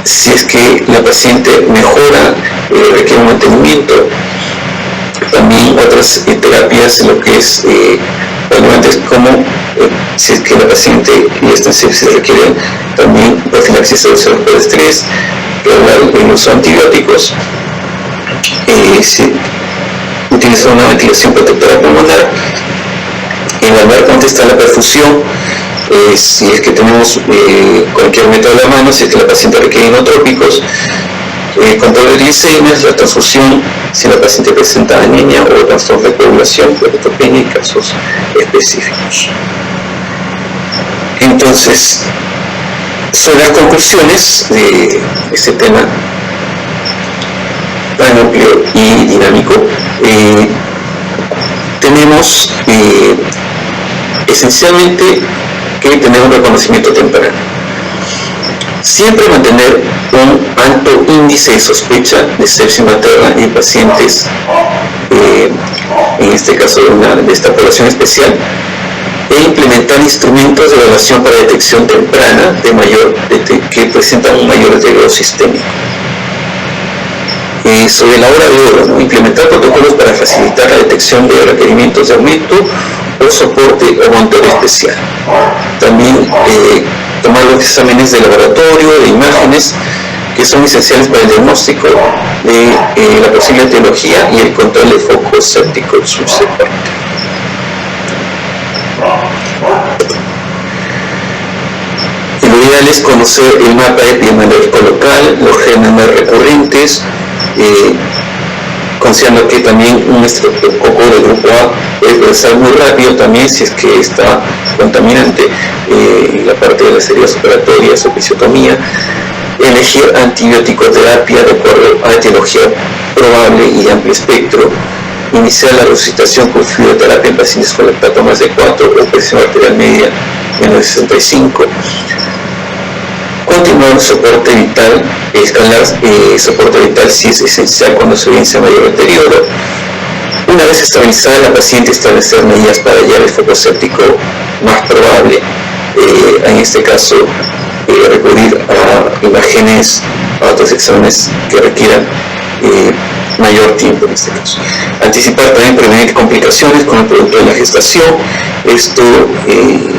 Si es que la paciente mejora, requiere un mantenimiento. También otras terapias, lo que es relevantes como si es que la paciente y esta sepsis requiere también profilaxis por estrés, el uso de antibióticos, utilizar una ventilación protectora pulmonar, evaluar cuánto está la perfusión, si es que tenemos cualquier método a la mano, si es que la paciente requiere inotrópicos, control de glicemias, la transfusión, si la paciente presenta anemia o trastorno de coagulación, plaquetopenia y casos específicos. Entonces, sobre las conclusiones de este tema tan amplio y dinámico, tenemos esencialmente que tener un reconocimiento temprano. Siempre mantener un alto índice de sospecha de sepsis materna en pacientes, en este caso de esta población especial, e implementar instrumentos de evaluación para detección temprana que presentan un mayor deterioro sistémico. Sobre la hora de oro, implementar protocolos para facilitar la detección de requerimientos de aumento o soporte o monitoreo especial. También tomar los exámenes de laboratorio, de imágenes, que son esenciales para el diagnóstico de la posible etiología y el control de foco séptico subsecuente. Lo ideal es conocer el mapa epidemiológico local, los genes más recurrentes, considerando que también un estreptococo del grupo A puede progresar muy rápido también si es que está contaminante, la parte de las heridas operatorias o episiotomía, elegir antibiótico-terapia de acuerdo a etiología probable y amplio espectro, iniciar la resucitación con fluidoterapia en pacientes con hepatomas de 4 o presión arterial media menos de 65, continuar el soporte vital, escalar soporte vital si es esencial cuando se evidencia mayor deterioro. Una vez estabilizada la paciente, establecer medidas para hallar el foco séptico más probable, en este caso recurrir a imágenes, a otros exámenes que requieran mayor tiempo en este caso. Anticipar también prevenir complicaciones con el producto de la gestación. Esto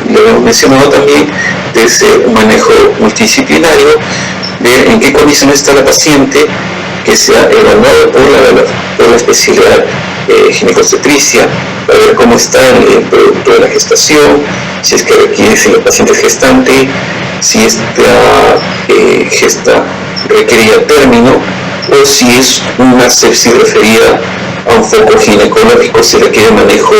lo hemos mencionado también desde un manejo multidisciplinario, ver en qué condiciones está la paciente, que sea evaluado por la especialidad ginecobstetricia, para ver cómo está el producto de la gestación, si es que requiere, si la paciente es gestante, si esta gesta requería término, o si es una sepsis referida a un foco ginecológico, si requiere manejo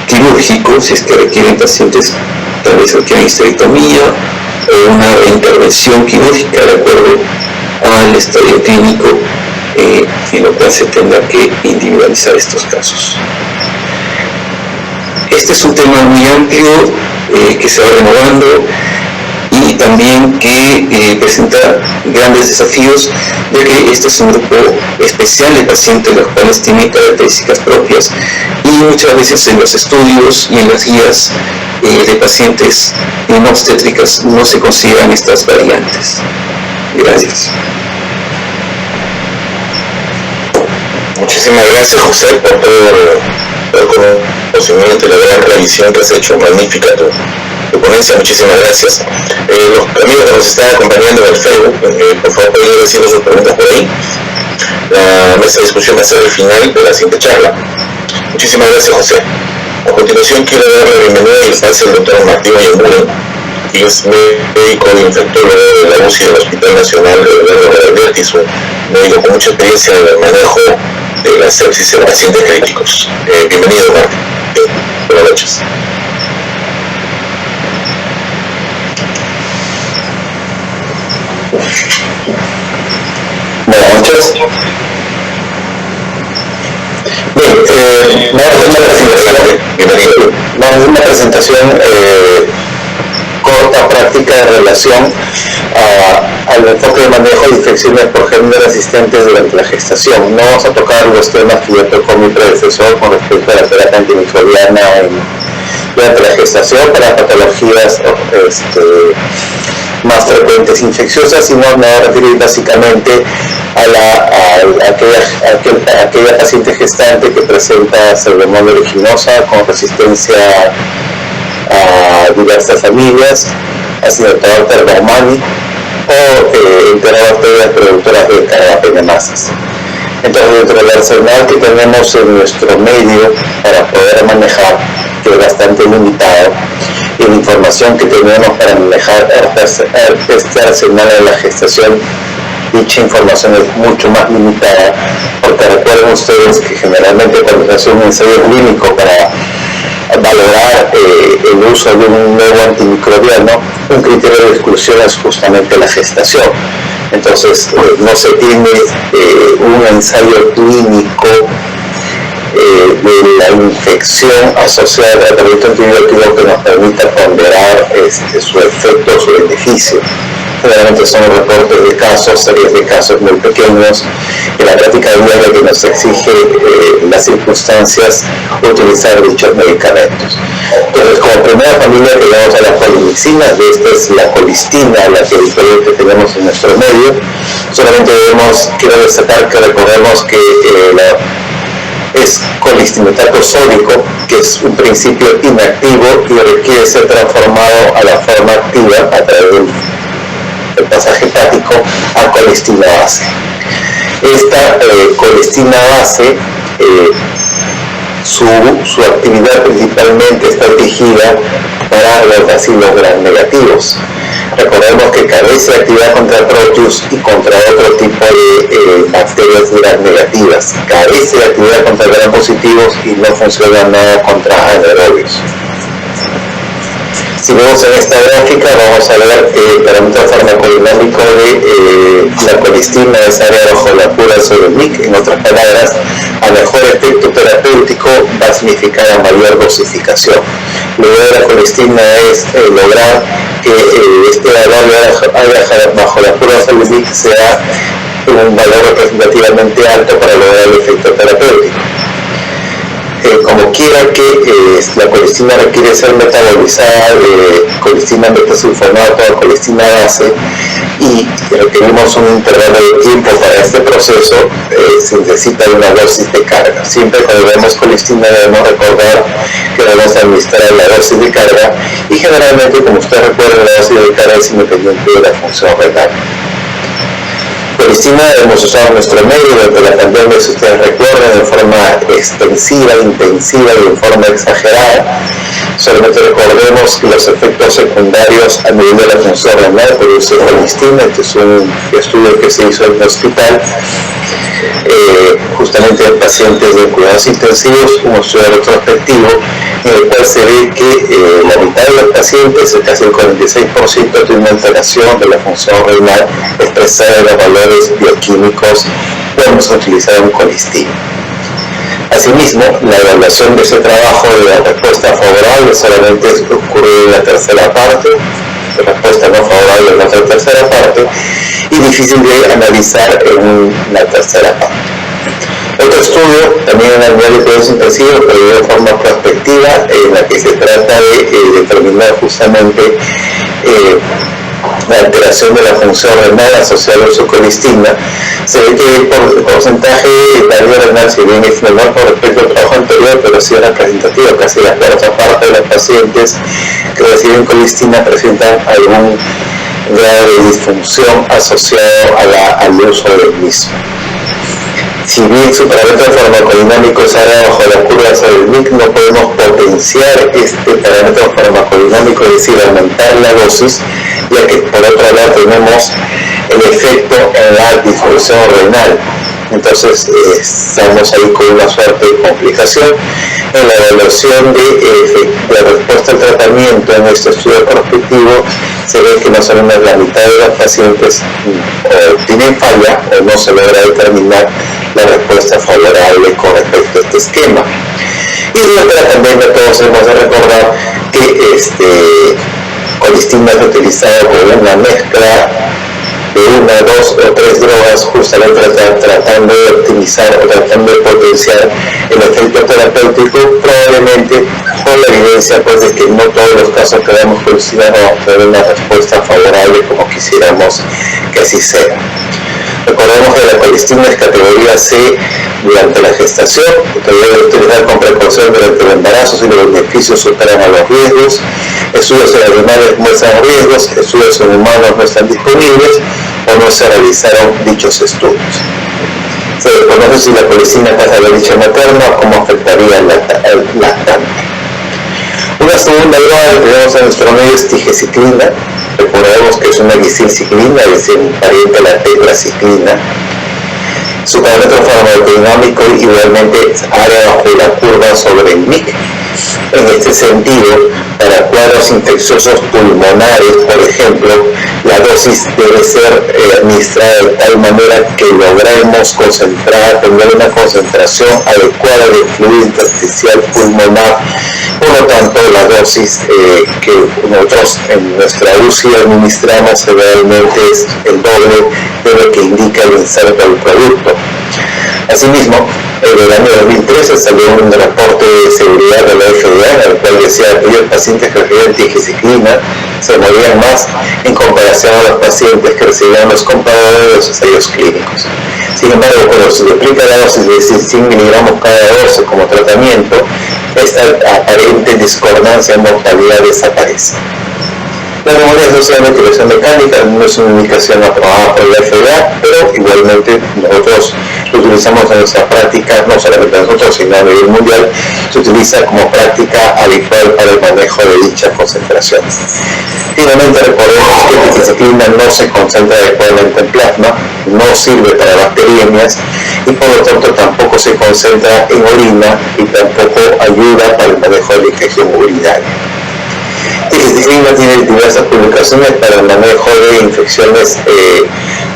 quirúrgico, si es que requieren pacientes tal vez requieren histerectomía o una intervención quirúrgica de acuerdo al estadio clínico, en lo cual se tendrá que individualizar estos casos. Este es un tema muy amplio que se va renovando y también que presenta grandes desafíos, ya que este es un grupo especial de pacientes los cuales tienen características propias y muchas veces en los estudios y en las guías de pacientes en obstétricas no se consideran estas variantes. Gracias. Muchísimas gracias, José, por todo el conocimiento y la gran revisión que has hecho. Magnífica tu ponencia, muchísimas gracias. Los amigos que nos están acompañando en el Facebook, por favor pueden ir haciendo sus preguntas por ahí. La mesa de discusión va a ser el final de la siguiente charla. Muchísimas gracias, José. A continuación quiero dar la bienvenida y el pase al doctor Martín Ayamburen, que es médico e infectólogo de la UCI del Hospital Nacional de Eduardo Vértiz, un médico con mucha experiencia en el manejo de la sepsis en pacientes críticos. Bienvenido, Martín. Buenas noches. Vamos a una presentación corta, práctica en relación al enfoque de manejo de infecciones por gérmenes resistentes durante la gestación. No vamos a tocar los temas que ya tocó mi predecesor con respecto a la terapia antimicrobiana durante la gestación para patologías más frecuentes infecciosas, sino me voy a referir básicamente a aquella paciente gestante que presenta pseudomonas aeruginosa con resistencia a diversas familias, Acinetobacter baumannii o enterobacterias productoras de carbapenemasas. Entonces, dentro del arsenal que tenemos en nuestro medio para poder manejar, que es bastante limitado, y la información que tenemos para manejar este arsenal en la gestación, dicha información es mucho más limitada, porque recuerden ustedes que generalmente cuando se hace un ensayo clínico para valorar el uso de un nuevo antimicrobiano, un criterio de exclusión es justamente la gestación. Entonces no se tiene un ensayo clínico de la infección asociada al tratamiento antibiótico que nos permita ponderar su efecto o su beneficio. Generalmente son reportes de casos, series de casos muy pequeños, en la práctica diaria que nos exige las circunstancias utilizar dichos medicamentos. Entonces, como primera familia tenemos a la colimicina, esta es la colistina, la que tenemos en nuestro medio. Solamente quiero destacar que recordemos que es colistinetato sódico, que es un principio inactivo y requiere ser transformado a la forma activa a través del pasaje hepático a colistina base. Esta colistina base, su actividad principalmente está dirigida para los bacilos gram negativos. Recordemos que carece de actividad contra Proteus y contra otro tipo de bacterias gram negativas. Carece de actividad contra gram positivos y no funciona nada contra anaerobios. Si vemos en esta gráfica, vamos a ver el parámetro farmacodinámico de la colistina, esa área bajo la cura sobre el MIC. En otras palabras, a mejor efecto terapéutico va a significar a mayor dosificación. La idea de la colistina es lograr que este valor bajo la curva sobre el MIC sea un valor representativamente alto para lograr el efecto terapéutico. Como quiera que la colistina requiere ser metabolizada de colistina metasulfonato a colistina base y requerimos un intervalo de tiempo para este proceso, se necesita una dosis de carga. Siempre cuando vemos colistina debemos recordar que debemos administrar la dosis de carga y generalmente, como usted recuerda, la dosis de carga es independiente de la función renal. Colistina hemos usado en nuestro medio durante la pandemia, si ustedes recuerdan, de forma extensiva, intensiva y de forma exagerada. Solamente recordemos que los efectos secundarios a nivel de la función renal por uso de colistina, este es un estudio que se hizo en el hospital, justamente en pacientes de cuidados intensivos, un estudio retrospectivo en el cual se ve que la mitad de los pacientes, casi el 46%, tiene una alteración de la función renal expresada en los valores bioquímicos que vamos a utilizar en colistina. Asimismo, la evaluación de ese trabajo de la respuesta favorable solamente ocurre en la tercera parte, la respuesta no favorable en la otra tercera parte, y difícil de analizar en la tercera parte. Otro estudio, también en el nivel de cuidados intensivos, pero de forma prospectiva, en la que se trata de determinar justamente la alteración de la función renal asociada a su colistina. Se ve que el porcentaje de daño renal, si bien es menor con respecto al trabajo anterior, pero sí es representativo. Casi la cuarta parte de los pacientes que reciben colistina presentan algún grado de disfunción asociado al uso del mismo. Si bien su parámetro farmacodinámico sale bajo la curva sobre el MIC, no podemos potenciar este parámetro farmacodinámico, es decir, aumentar la dosis, ya que por otro lado tenemos el efecto en la disfunción renal. Entonces estamos ahí con una suerte de complicación. En la evaluación de la respuesta al tratamiento en este estudio prospectivo se ve que más o menos la mitad de los pacientes o tienen falla o no se logra determinar una respuesta favorable con respecto a este esquema. Y durante la pandemia todos hemos de recordar que colistina es utilizado como una mezcla de 1, 2 o 3 drogas, justamente tratando de optimizar o tratando de potenciar el efecto terapéutico, probablemente con la evidencia pues de que no todos los casos que damos colistina vamos a tener una respuesta favorable como quisiéramos que así sea. Recordemos que la colistina es categoría C durante la gestación, que debe utilizar con precaución durante el embarazo si los beneficios superan a los riesgos. Estudios en animales muestran riesgos, estudios en humanos no están disponibles o no se realizaron dichos estudios. Se desconoce si la colistina pasa a la leche materna o cómo afectaría al lactante. Una segunda droga que tenemos en nuestro medio es tigecyclina. Recordemos que es una glicilciclina, es decir, un pariente de la tetraciclina. Su parámetro farmacodinámico igualmente área bajo la curva sobre el MIC. En este sentido, para cuadros infecciosos pulmonares, por ejemplo, la dosis debe ser administrada de tal manera que logremos tener una concentración adecuada de fluido intersticial pulmonar. Por lo tanto, la dosis que nosotros en nuestra UCI administramos generalmente es el doble de lo que indica el inserto del producto. Asimismo, en el año 2013 salió un reporte de seguridad de la FDA en el cual decía que aquellos pacientes que recibían tigecyclina se morían más en comparación a los pacientes que recibían los comparadores de los ensayos clínicos. Sin embargo, cuando se duplica la dosis de 100 miligramos cada 12 como tratamiento, esta aparente discordancia en mortalidad desaparece. La neumonía asociada a ventilación mecánica no es una indicación aprobada por la FDA, pero igualmente nosotros lo utilizamos en nuestra práctica, no solamente nosotros, sino a nivel mundial, se utiliza como práctica habitual para el manejo de dicha concentración. Finalmente, recordemos que la tigecyclina no se concentra adecuadamente en plasma, no sirve para bacteriemias y por lo tanto tampoco se concentra en orina y tampoco ayuda para el manejo de la infección urinaria. Tigecyclina tiene diversas publicaciones para el manejo de infecciones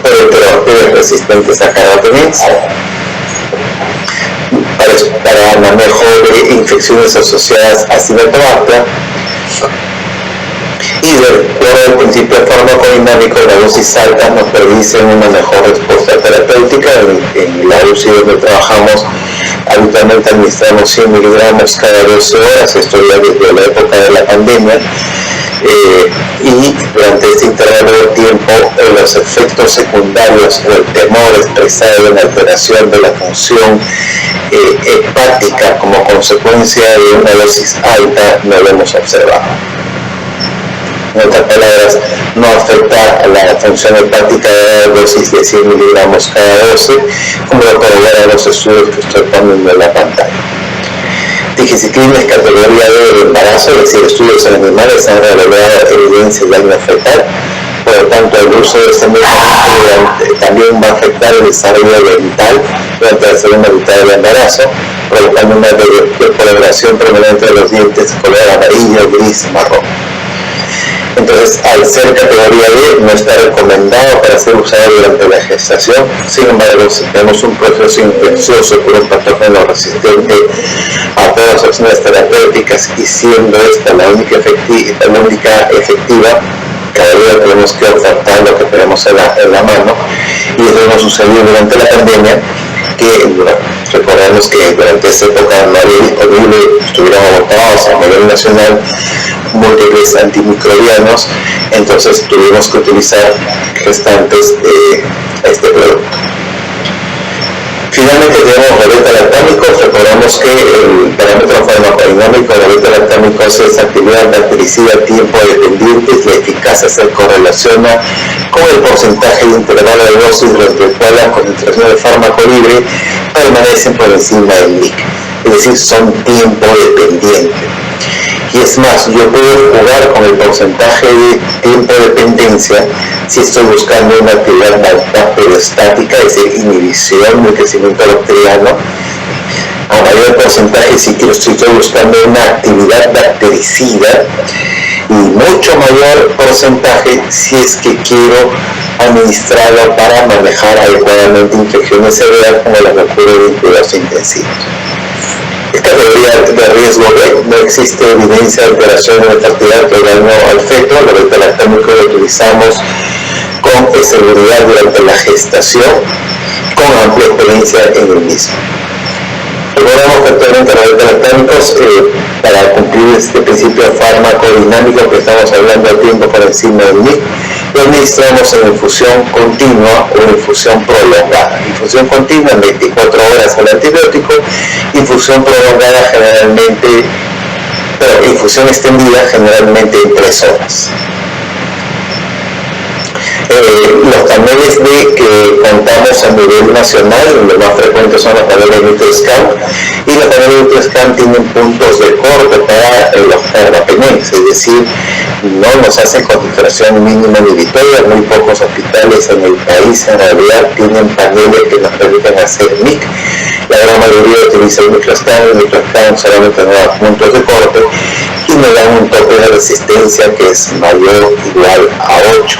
por enterobacterias resistentes a carotenoides, para manejo de infecciones asociadas a Acinetobacter, y de acuerdo al principio farmacodinámico, la dosis alta nos permite una mejor respuesta terapéutica. En la UCI donde trabajamos, habitualmente administramos 100 miligramos cada 12 horas, esto ya desde la época de la pandemia, y durante este intervalo de tiempo los efectos secundarios o el temor expresado en la alteración de la función hepática como consecuencia de una dosis alta no lo hemos observado. En otras palabras, no afecta a la función hepática de la dosis de 100 miligramos cada 12, como lo corroboran los estudios que estoy poniendo en la pantalla. Tigecyclina es categoría D de embarazo, es decir, estudios en animales han revelado evidencia de daño fetal. Por lo tanto, el uso de este medicamento también va a afectar el desarrollo dental durante la segunda mitad del embarazo, provocando una decoloración permanente de los dientes de color amarillo, gris, marrón. Entonces, al ser categoría D, no está recomendado para ser usado durante la gestación. Sin embargo, si tenemos un proceso infeccioso por un patógeno resistente a todas las opciones terapéuticas y siendo esta la única efectiva, cada día tenemos que ofertar lo que tenemos en la mano, y eso nos sucedió durante la pandemia, que recordemos que durante esa época no había disponible, estuvieron agotados a nivel nacional múltiples antimicrobianos, entonces tuvimos que utilizar gestantes de este producto. Finalmente tenemos beta-lactámicos. Recordamos que el parámetro farmacodinámico de beta-lactámicos es actividad bactericida tiempo dependiente y la eficacia se correlaciona con el porcentaje de intervalo de dosis durante el cual la concentración de fármaco libre permanecen por encima del MIC, es decir, son tiempo dependientes. Y es más, yo puedo jugar con el porcentaje de tiempo de dependencia si estoy buscando una actividad bacteriostática, es decir, inhibición del crecimiento bacteriano, a mayor porcentaje si estoy buscando una actividad bactericida, y mucho mayor porcentaje si es que quiero administrado para manejar adecuadamente infecciones severas como las que ocurren en cuidados intensivos. Esta teoría de riesgo B, no existe evidencia de alteración en la fertilidad que daño al feto. El beta-lactámico lo utilizamos con seguridad durante la gestación, con amplia experiencia en el mismo. Recordamos que actualmente los beta-lactámicos, para cumplir este principio farmacodinámico que estamos hablando a tiempo por encima del MIC, lo administramos en infusión continua o en infusión prolongada. Infusión continua en 24 horas al antibiótico, infusión prolongada generalmente, pero infusión extendida generalmente en 3 horas. Los paneles que contamos a nivel nacional, los más frecuentes son los paneles NutriScan, y los paneles NutriScan tienen puntos de corte para los carbapenems, es decir, no nos hacen concentración mínima inhibitoria. Muy pocos hospitales en el país en realidad tienen paneles que nos permiten hacer MIC. La gran mayoría utiliza el NutriScan solamente nos da puntos de corte y nos dan un tope de resistencia que es mayor o igual a 8.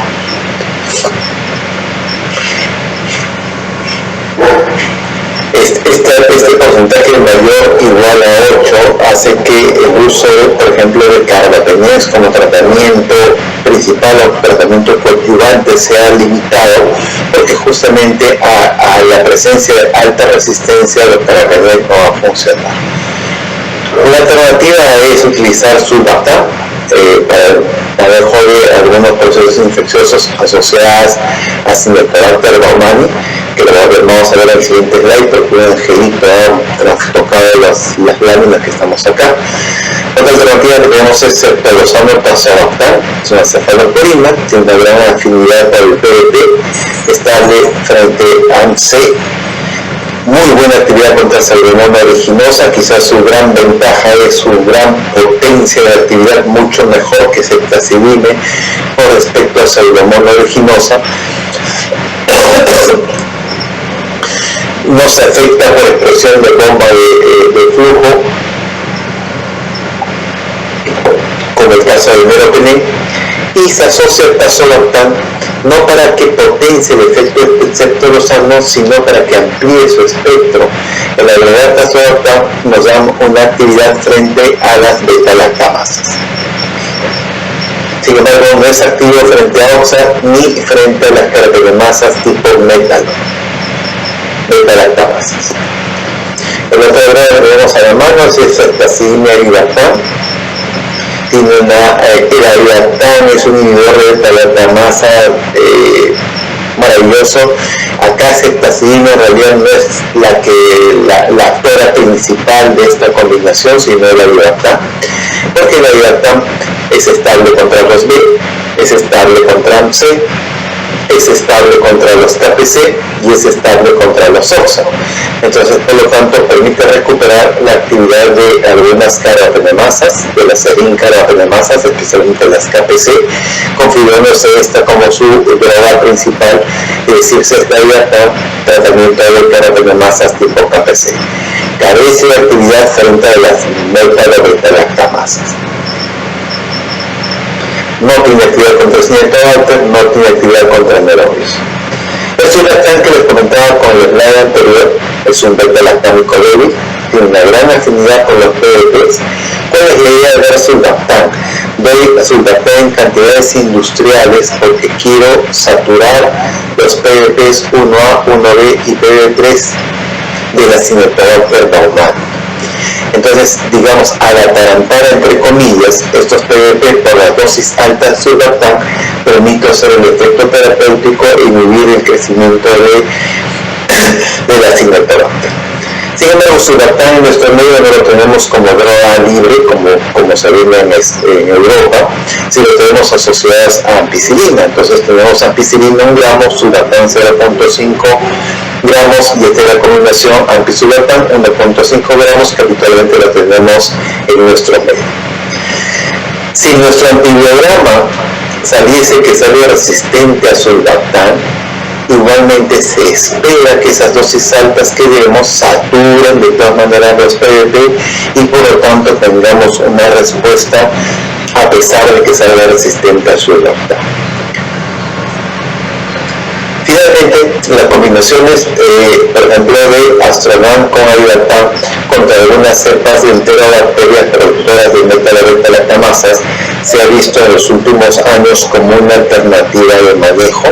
Este porcentaje mayor o igual a 8 hace que el uso, por ejemplo, de carbapenems como tratamiento principal o tratamiento coadyuvante sea limitado, porque justamente a la presencia de alta resistencia los carbapenems no va a funcionar. La alternativa es utilizar sulbactam para manejo de algunos procesos infecciosos asociados a Cinetobacter baumannii, que lo vamos a ver en el siguiente slide, porque un angelito ha trastocado las láminas que estamos acá. Otra alternativa que tenemos es ceftriaxona tazobactam, es una cefalosporina, tiene una gran afinidad para el PDT, estable frente a AMC, muy buena actividad contra Pseudomonas aeruginosa. Quizás su gran ventaja es su gran potencia de actividad, mucho mejor que ceftazidime con respecto a Pseudomonas aeruginosa. No se afecta por expresión de bomba de flujo, como el caso del meropenem, y se asocia al tazobactam no para que potencie el efecto septorosano, sino para que amplíe su espectro. En la realidad, tazobactam nos da una actividad frente a las beta-lactamasas. Sin embargo, no es activo frente a oxa ni frente a las carbapenemasas tipo metal, beta-lactamasas. El otro grado que tenemos a la mano es ceftazidime avibactam. Tiene el avibactam es un inhibidor de beta-lactamasa maravilloso. Acá ceftazidime en realidad no es la actora principal de esta combinación, sino el avibactam, porque el avibactam es estable contra los B, es estable contra AMC, es estable contra los KPC y es estable contra los OXA. Entonces, por lo tanto, permite recuperar la actividad de algunas carbapenemasas, de las carbapenemasas, especialmente las KPC, configurándose esta como su droga principal, es decir, ceftriaxona, tratamiento de carbapenemasas tipo KPC. Carece de actividad frente a las beta-lactamasas. No tiene actividad contra el Cinetobacter, no tiene actividad contra el merovirus. El sulbactam que les comentaba con el slide anterior es un beta-lactámico débil, tiene una gran afinidad con los PDTs. ¿Cuál es la idea de dar sulbactam? Doy sulbactam en cantidades industriales porque quiero saturar los PDTs 1A, 1B y PB3 de la Cinetobacter baumannii. Entonces, digamos, al atarantar entre comillas estos PDP por la dosis alta de sulbactam, permito hacer el efecto terapéutico e inhibir el crecimiento de la Cinetobacter. Sin embargo, sulbactam en nuestro medio no lo tenemos como droga libre, como se ve en Europa, sino lo tenemos asociadas a ampicilina. Entonces tenemos ampicilina 1 gramo, sulbactam 0.5 gramos, y esta es la combinación ampicsulbactam 1.5 gramos, que habitualmente lo tenemos en nuestro medio. Si nuestro antibiograma saliese que sale resistente a sulbactam, igualmente se espera que esas dosis altas que demos saturen de todas maneras los PDT y por lo tanto tengamos una respuesta a pesar de que salga resistente a sulbactam. las combinaciones, por ejemplo, de Astrovan con Avibactam contra algunas cepas de enterobacterias productoras de metalobeta-lactamasas se ha visto en los últimos años como una alternativa de manejo.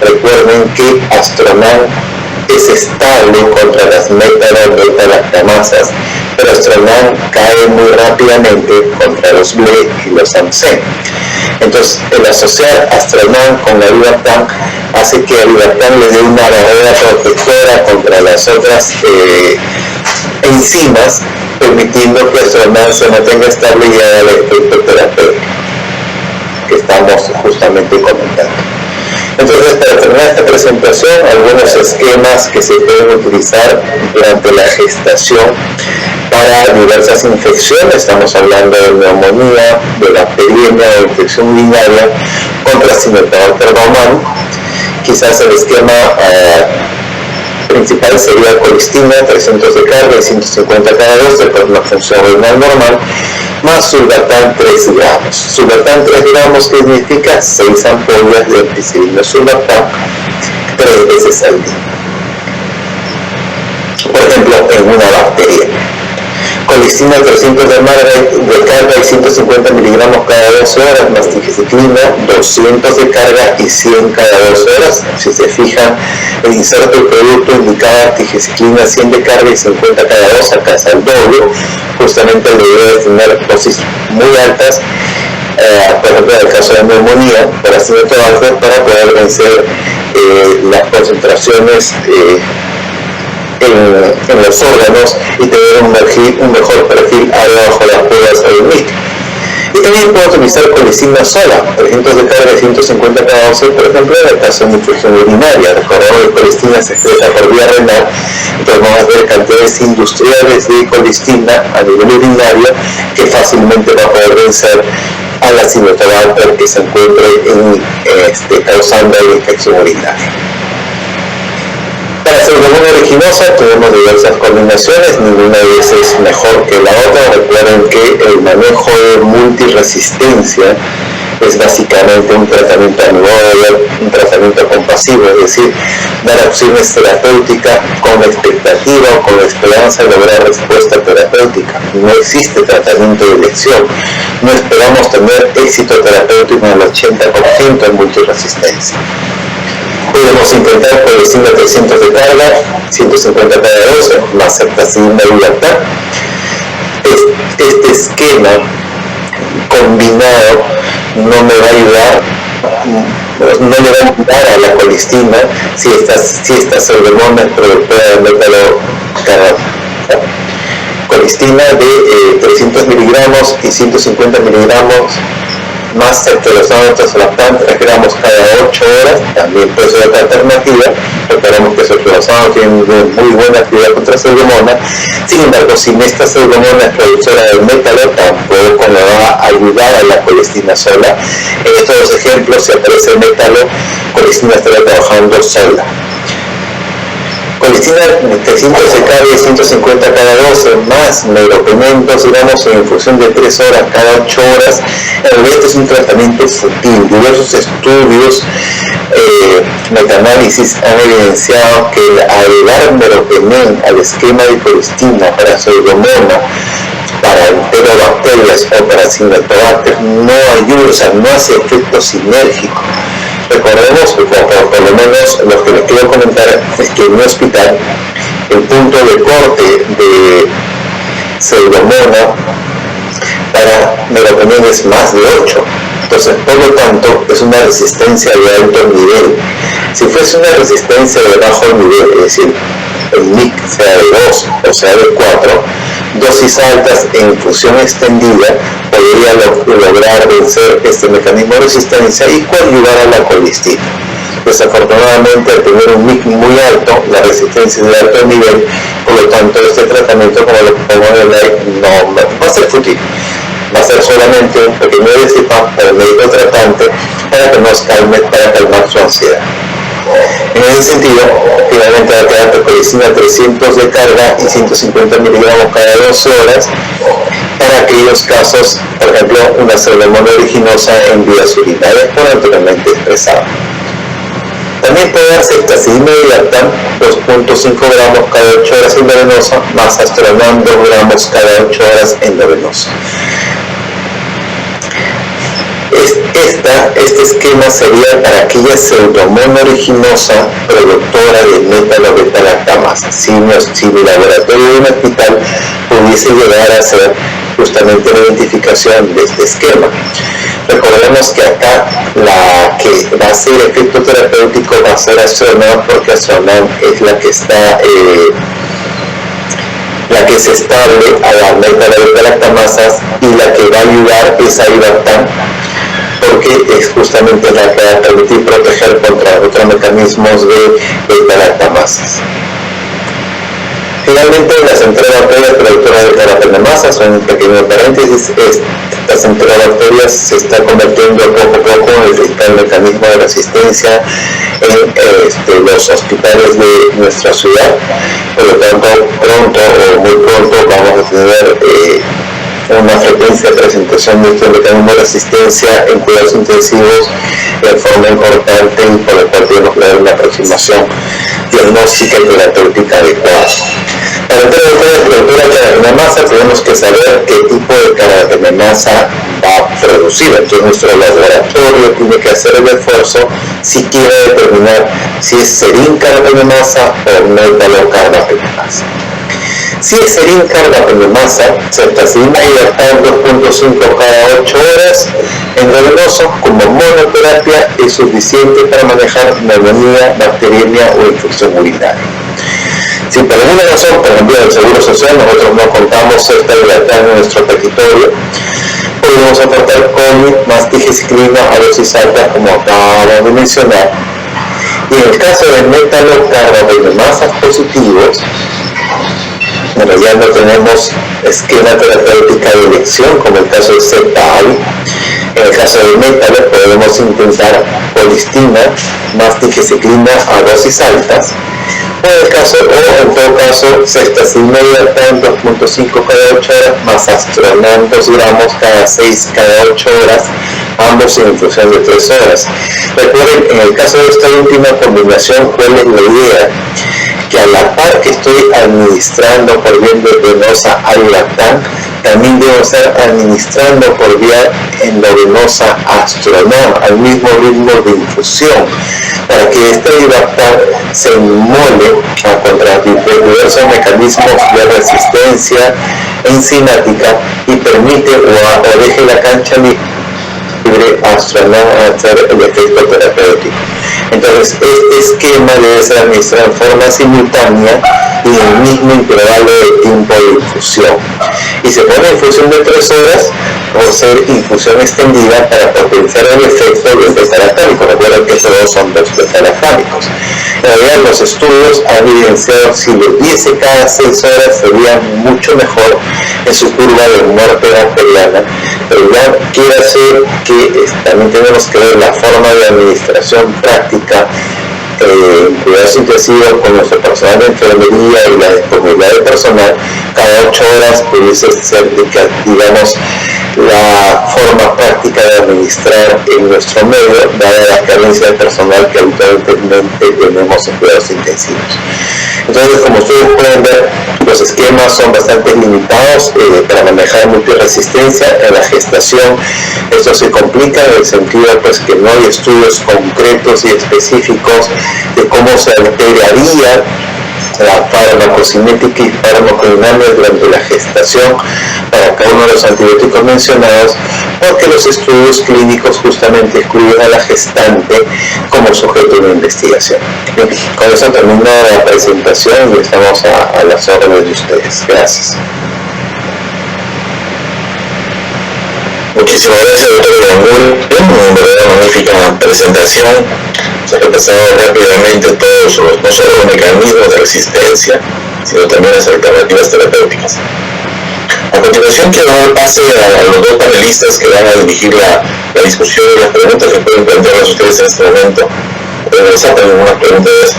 Recuerden que Astrovan es estable contra las metalobeta-lactamasas, pero Astrovan cae muy rápidamente contra los BLE y los AMC. Entonces, el asociar Astrovan con Avibactam hace que Avibactam le dé una barrera protectora contra las otras enzimas, permitiendo que Astrovan se mantenga estable y haga el efecto terapéutico que estamos justamente comentando. Entonces, para terminar esta presentación, algunos esquemas que se pueden utilizar durante la gestación para diversas infecciones. Estamos hablando de neumonía, de bacteriemia o infección urinaria contra Cinetobacter baumannii. Quizás el esquema principal sería colistina, 300 de carga y 150 cada dosis con una función renal normal, más Sulbactam 3 gramos. Sulbactam 3 gramos, que significa 6 ampollas de ampicilina Sulbactam 3 veces al día. Por ejemplo, en una bacteria. Colistina 300 de carga y 150 miligramos cada 12 horas, más tigecyclina 200 de carga y 100 cada 12 horas. Si se fijan, el inserto del producto indicaba tigecyclina 100 de carga y 50 cada 2, acá es el doble. Justamente debe tener dosis muy altas, por ejemplo en el caso de neumonía, para Cinetobacter, para poder vencer las concentraciones en los órganos y tener un mejor perfil bajo las pruebas de MIC. Y también puedo utilizar colistina sola, 300 de carga y 150 cada 12, por ejemplo, en el caso de infección urinaria. Recordemos que colistina se excreta por vía renal, entonces vamos a ver cantidades industriales de colistina a nivel urinario que fácilmente va a poder vencer a la Cinetobacter que se encuentre causando la infección urinaria. Para Pseudomonas aeruginosa tenemos diversas combinaciones, ninguna de ellas es mejor que la otra. Recuerden que el manejo de multiresistencia es básicamente un tratamiento anual, un tratamiento compasivo, es decir, dar opciones terapéuticas con expectativa o con la esperanza de lograr respuesta terapéutica. No existe tratamiento de elección, no esperamos tener éxito terapéutico en el 80% en multiresistencia. Podemos intentar colistina 300 de carga, 150 cada 12, más ceftazidima y Avibactam. Este esquema combinado no me va a ayudar, no le va a ayudar a la colistina si esta Pseudomonas es productora de metalobactam. Colistina de 300 miligramos y 150 miligramos más ceftazidima 3 gramos cada 8 horas, también puede ser otra alternativa. Recordemos que el ceftazidima tiene muy buena actividad contra Pseudomonas. Sin embargo, si esta Pseudomonas es productora del métalo, tampoco le va a ayudar a la colistina sola. En estos dos ejemplos, si aparece el métalo, colistina estará trabajando sola. Colistina 300 de carga y 150 cada 12, más meropenem 2 gramos en infusión de 3 horas cada 8 horas. En realidad este es un tratamiento sutil. Diversos estudios, metaanálisis han evidenciado que agregar meropenem al esquema de colistina para Pseudomonas, para enterobacterias o para Cinetobacter no ayuda, o sea, no hace efecto sinérgico. Recordemos, por lo menos lo que les quiero comentar es que en mi hospital el punto de corte de Pseudomonas para meropenem es más de 8. Entonces, por lo tanto, es una resistencia de alto nivel. Si fuese una resistencia de bajo nivel, es decir, el MIC sea de 2 o sea de 4, dosis altas en infusión extendida podría lograr vencer este mecanismo de resistencia y coadyuvar a la colistina. Desafortunadamente, al tener un MIC muy alto, la resistencia es de alto nivel, por lo tanto, este tratamiento, como lo que podemos ver, no va a ser fútil. Va a ser solamente un pequeño disipado para el médico tratante para que nos calme, para calmar su ansiedad. En ese sentido, finalmente va a quedar colistina 300 de carga y 150 miligramos cada 12 horas para aquellos casos, por ejemplo, una Pseudomonas aeruginosa en vías urinarias, por anteriormente expresado. También puede dar ceftazidima y Valtán 2.5 gramos cada 8 horas endovenosa, más Astronan 2 gramos cada 8 horas endovenosa. Este esquema sería para aquella pseudomonas originosa productora de metalobeta-lactamasa. Si el laboratorio de un hospital pudiese llegar a hacer justamente la identificación de este esquema. Recordemos que acá la que va a ser efecto terapéutico va a ser Astronan, porque Astronan es la que está la que se estable a la metalobeta-lactamasas, y la que va a ayudar es Valtán, porque es justamente la que va a permitir proteger contra otros mecanismos de beta-lactamasas. Finalmente, las enterobacterias productoras de carbapenemasas, son un pequeño paréntesis, estas enterobacterias se están convirtiendo poco a poco en el principal mecanismo de resistencia en los hospitales de nuestra ciudad. Por lo tanto, pronto o muy pronto vamos a tener una frecuencia de presentación de este mecanismo de resistencia en cuidados intensivos de forma importante, y por lo cual tenemos que dar una aproximación diagnóstica y terapéutica adecuada. Para entender la estructura de carbapenemasa tenemos que saber qué tipo de carbapenemasa va a producir. Entonces nuestro laboratorio tiene que hacer el esfuerzo si quiere determinar si es serín carbapenemasa o metalocarbapenemasa. Si es serín carbapenemasa, ceftazidima y Valtán 2.5 cada 8 horas endovenoso como monoterapia es suficiente para manejar neumonía, bacteriemia o infección urinaria. Si por alguna razón, por ejemplo del Seguro Social, nosotros no contamos Cefta y Valtán en nuestro territorio, podemos aportar COVID más tigecyclina a dosis altas, como acabamos de mencionar. Y en el caso de metalocarbapenemasas positivos, bueno, ya no tenemos esquema terapéutica de elección, como el caso de Zeta-AL. En el caso de metalo podemos intentar colistina más tigecyclina a dosis altas, o en todo caso ceftazidima y Valtán 2.5 cada 8 horas más Astronan 2 gramos cada 6 cada 8 horas, ambos en infusión de 3 horas. Recuerden, en el caso de esta última combinación, ¿cuál es la idea? Que a la par que estoy administrando por vía endovenosa Valtán, también debo estar administrando por vía endovenosa Astronan al mismo ritmo de infusión, para que este Valtán se inmole contra diversos mecanismos de resistencia enzimática y permite o deje la cancha libre a Astronan a hacer el efecto terapéutico. Entonces, este esquema debe ser administrado en forma simultánea y en el mismo intervalo de tiempo de infusión. Y se pone en infusión de 3 horas por ser infusión extendida para potenciar el efecto del beta-lactámico. Recuerden que todos son los beta-lactámicos. En realidad, los estudios han evidenciado si lo diese cada 6 horas sería mucho mejor en su curva de muerte bacteriana, pero ya quiere decir que también tenemos que ver la forma de administración práctica en cuidados intensivos con nuestro personal de enfermería y la disponibilidad de personal. Cada 8 horas pudiese ser, digamos, la forma práctica de administrar en nuestro medio, dada la carencia de personal que habitualmente tenemos en cuidados intensivos. Entonces, como ustedes pueden ver, los esquemas son bastante limitados para manejar multiresistencia. En la gestación esto se complica en el sentido pues que no hay estudios concretos y específicos de cómo se alteraría la farmacocinética y farmacodinámica durante la gestación para cada uno de los antibióticos mencionados, porque los estudios clínicos justamente excluyen a la gestante como sujeto de investigación. Bien, con eso termino la presentación y estamos a las órdenes de ustedes. Gracias. Muchísimas gracias, doctor Gangul. Una verdadera magnífica presentación. Se ha repasado rápidamente todos no solo los mecanismos de resistencia, sino también las alternativas terapéuticas. A continuación quiero dar pase a los dos panelistas que van a dirigir la discusión y las preguntas que pueden plantearlas ustedes en este momento. Resaltan algunas preguntas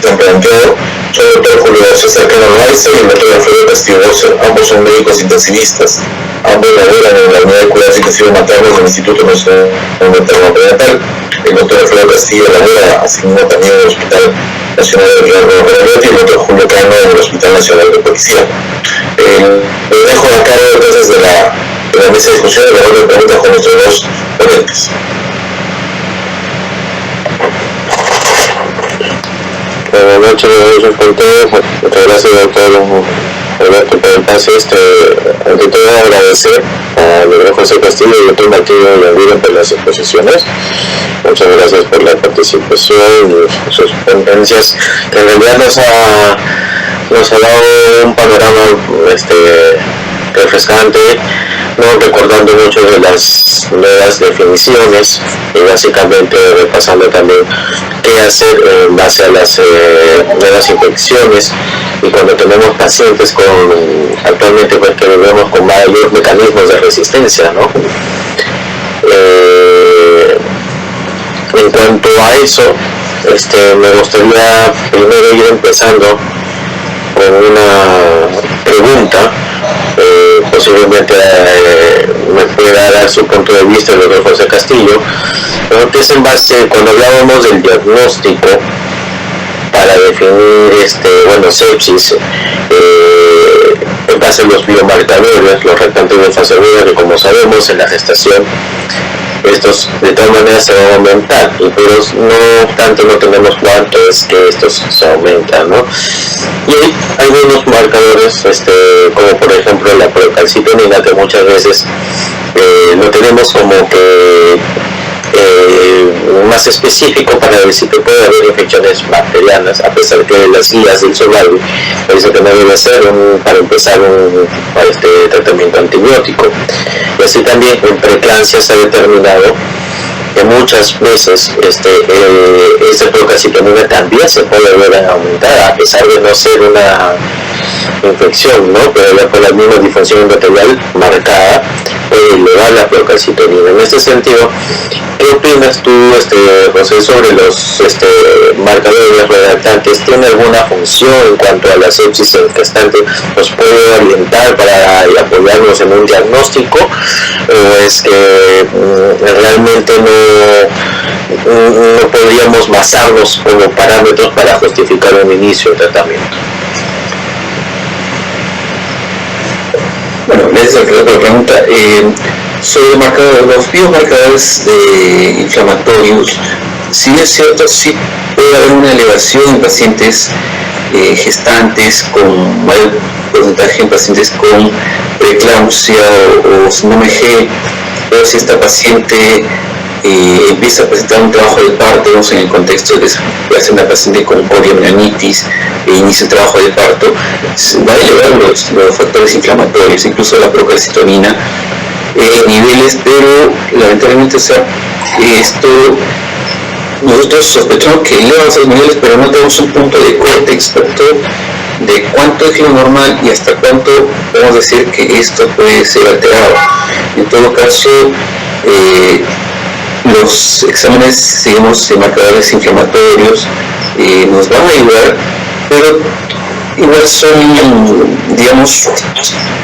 que han planteado. Soy el doctor Julio César Cano Loaiza y el doctor Alfredo Castillo, ambos son médicos intensivistas. Ambos laboran en la unidad de cuidados intensivos maternos del Instituto Nacional Materno Prenatal. el doctor Alfredo Castillo Lamura, asignó también en el Hospital Nacional de Guillermo Renato y el doctor Julio Cano en el Hospital Nacional de Policía. Lo dejo a cargo entonces de la mesa de discusión y la orden de preguntas con nuestros dos ponentes. Buenas noches con todos. Muchas gracias, doctor Alberto, por el pase. Ante todo, agradecer al doctor José Castillo y al doctor Martillo Yanguren por las exposiciones. Muchas gracias por la participación y sus ponencias, que en realidad nos ha dado un panorama refrescante, ¿no? Recordando muchas de las nuevas definiciones y básicamente repasando también qué hacer en base a las nuevas infecciones, y cuando tenemos pacientes actualmente pues, que vivimos con mayores mecanismos de resistencia, ¿no? En cuanto a eso, me gustaría primero ir empezando con una pregunta. Posiblemente me pueda dar su punto de vista el doctor José Castillo, pero que es en base, cuando hablábamos del diagnóstico para definir sepsis, en base a los biomarcadores, los reactantes de fase aguda, que como sabemos en la gestación estos de todas maneras se van a aumentar, pero no tenemos cuánto es que estos se aumentan, ¿no? Y hay algunos marcadores, como por ejemplo la procalcitonina, que muchas veces no tenemos como que más específico para decir que puede haber infecciones bacterianas, a pesar que las guías del SOGAVI dice que no debe ser para empezar un tratamiento antibiótico. Y así también en preeclampsia se ha determinado que muchas veces esta procalcitonina también se puede ver aumentada, a pesar de no ser una infección, ¿no? Pero ya con la misma disfunción endotelial marcada puede elevar la procalcitonina. En este sentido, ¿qué opinas tú, José, sobre los marcadores redactantes? ¿Tiene alguna función en cuanto a la sepsis en gestante? ¿Nos puede orientar para apoyarnos en un diagnóstico? ¿O es que realmente no podríamos basarnos como parámetros para justificar un inicio de tratamiento? Bueno, gracias por la pregunta. Sobre los biomarcadores inflamatorios, sí es cierto, sí puede haber una elevación en pacientes gestantes, con mayor porcentaje en pacientes con preeclampsia o síndrome G, pero si esta paciente empieza a presentar un trabajo de parto, en el contexto de que hace una paciente con poliomielitis e inicia el trabajo de parto, va a elevar los factores inflamatorios, incluso la procalcitonina, niveles, pero lamentablemente nosotros sospechamos que eleva esos niveles, pero no tenemos un punto de corte exacto de cuánto es lo normal y hasta cuánto podemos decir que esto puede ser alterado. En todo caso, los exámenes, digamos, de marcadores inflamatorios nos van a ayudar, pero igual son, digamos,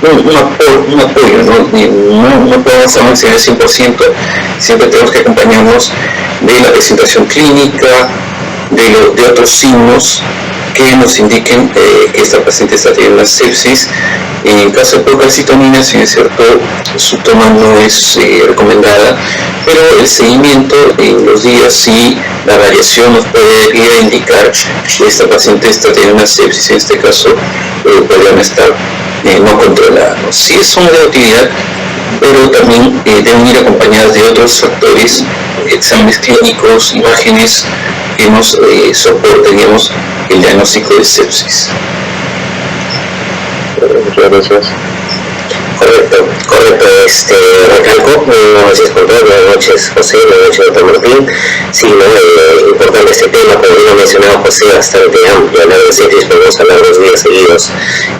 un apoyo, no podemos avanzar al 100%, siempre tenemos que acompañarnos de la presentación clínica, de otros signos que nos indiquen que esta paciente está teniendo una sepsis. En el caso de procalcitonina, si es cierto, su toma no es recomendada, pero el seguimiento en los días, sí, la variación nos podría indicar que esta paciente está teniendo una sepsis. En este caso, podrían estar no controladas. Sí es una relatividad, pero también deben ir acompañadas de otros factores, exámenes clínicos, imágenes que nos soporten, digamos, el diagnóstico de sepsis. Muchas gracias. Correcto. Recalco, buenas noches con todos, buenas noches José, buenas noches doctor Martín. Sí, importante este tema, como bien ha mencionado José, bastante amplio. Hablar de sepsis, podemos hablar 2 días seguidos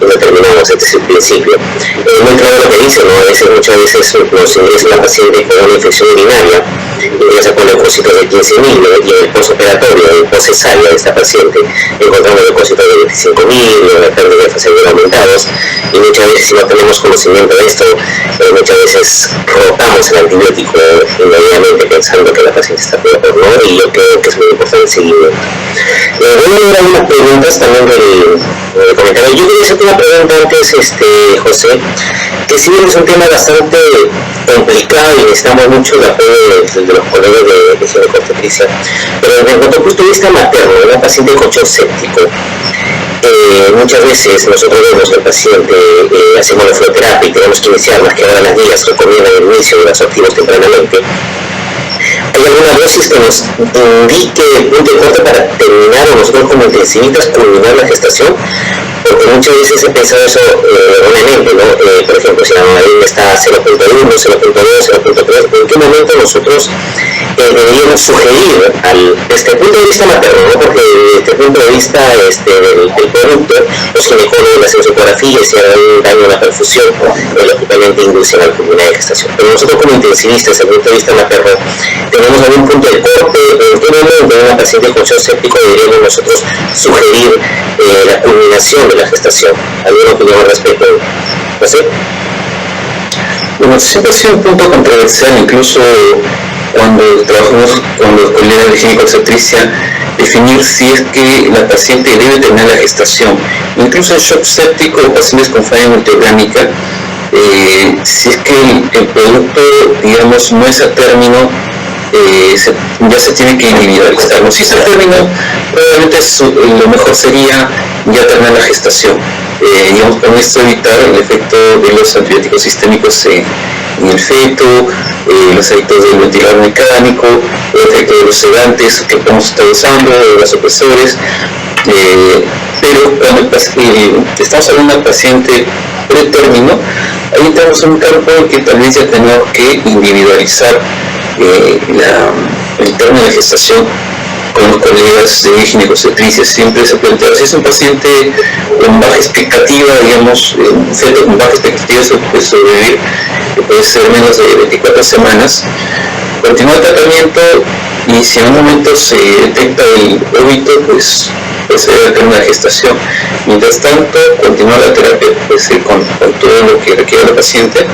y no terminamos, este es el principio. Muy claro lo que dice, ¿no? Muchas veces nos ingresa la paciente con una infección urinaria, ingresa con leucocitos de 15.000, y en el postoperatorio, en el postcesárea de esta paciente, encontramos leucocitos de 25.000, o la pérdida de fase aguda aumentados, y muchas veces si no tenemos conocimiento de esto, esto muchas veces rotamos el antibiótico inmediatamente pensando que la paciente está peor, ¿no? Y yo creo que es muy importante el seguimiento. Voy a ver algunas preguntas también del comentario. Yo quería hacerte una pregunta antes, José, que sí es un tema bastante complicado y necesitamos mucho el apoyo de los colegas de ginecobstetricia, pero desde el punto de vista materno, una paciente con shock séptico, muchas veces nosotros vemos que el paciente hacemos la fluoroterapia y tenemos que iniciar más que ahora las guías recomiendan el inicio de los activos tempranamente. ¿Hay alguna dosis que nos indique el punto de corte para terminar o nosotros como intensivistas culminar la gestación? Porque muchas veces he pensado eso erróneamente, ¿no? Por ejemplo, si la mamadera está 0.1, 0.2, 0.3, ¿en qué momento nosotros deberíamos sugerir desde el punto de vista materno, ¿no? Porque desde el punto de vista del producto, los ginecólogos, la sensografía, si hay un daño a la perfusión, lógicamente inducen al culminar de gestación. Pero nosotros como intensivistas, desde el punto de vista materno, tenemos algún punto de corte, en qué momento en una paciente con shock séptico deberíamos nosotros sugerir la culminación de la gestación. ¿Alguna opinión al respecto? ¿No sé? Bueno, siempre ha sido un punto controversial, incluso cuando trabajamos con los colegas de ginecobstetricia, definir si es que la paciente debe terminar la gestación. Incluso en shock séptico o pacientes con falla multiorgánica, si es que el producto, digamos, no es a término, ya se tiene que individualizar. Si es a término, probablemente lo mejor sería ya terminar la gestación. Digamos, con esto evitar el efecto de los antibióticos sistémicos en el feto, los efectos del ventilador mecánico, el efecto de los sedantes que podemos estar usando, de los opresores. Pero cuando estamos hablando de una paciente pretérmino, ahí entramos en un campo en que tal vez ya tenemos que individualizar el término de gestación con los colegas de ginecobstetricia. Siempre se plantea, si es un paciente con baja expectativa, digamos, un feto con baja expectativa de sobrevivir, que puede ser menos de 24 semanas, continúa el tratamiento y si en un momento se detecta el óbito, pues procede al término de gestación. Mientras tanto, continúa la terapia con todo lo que requiere la paciente.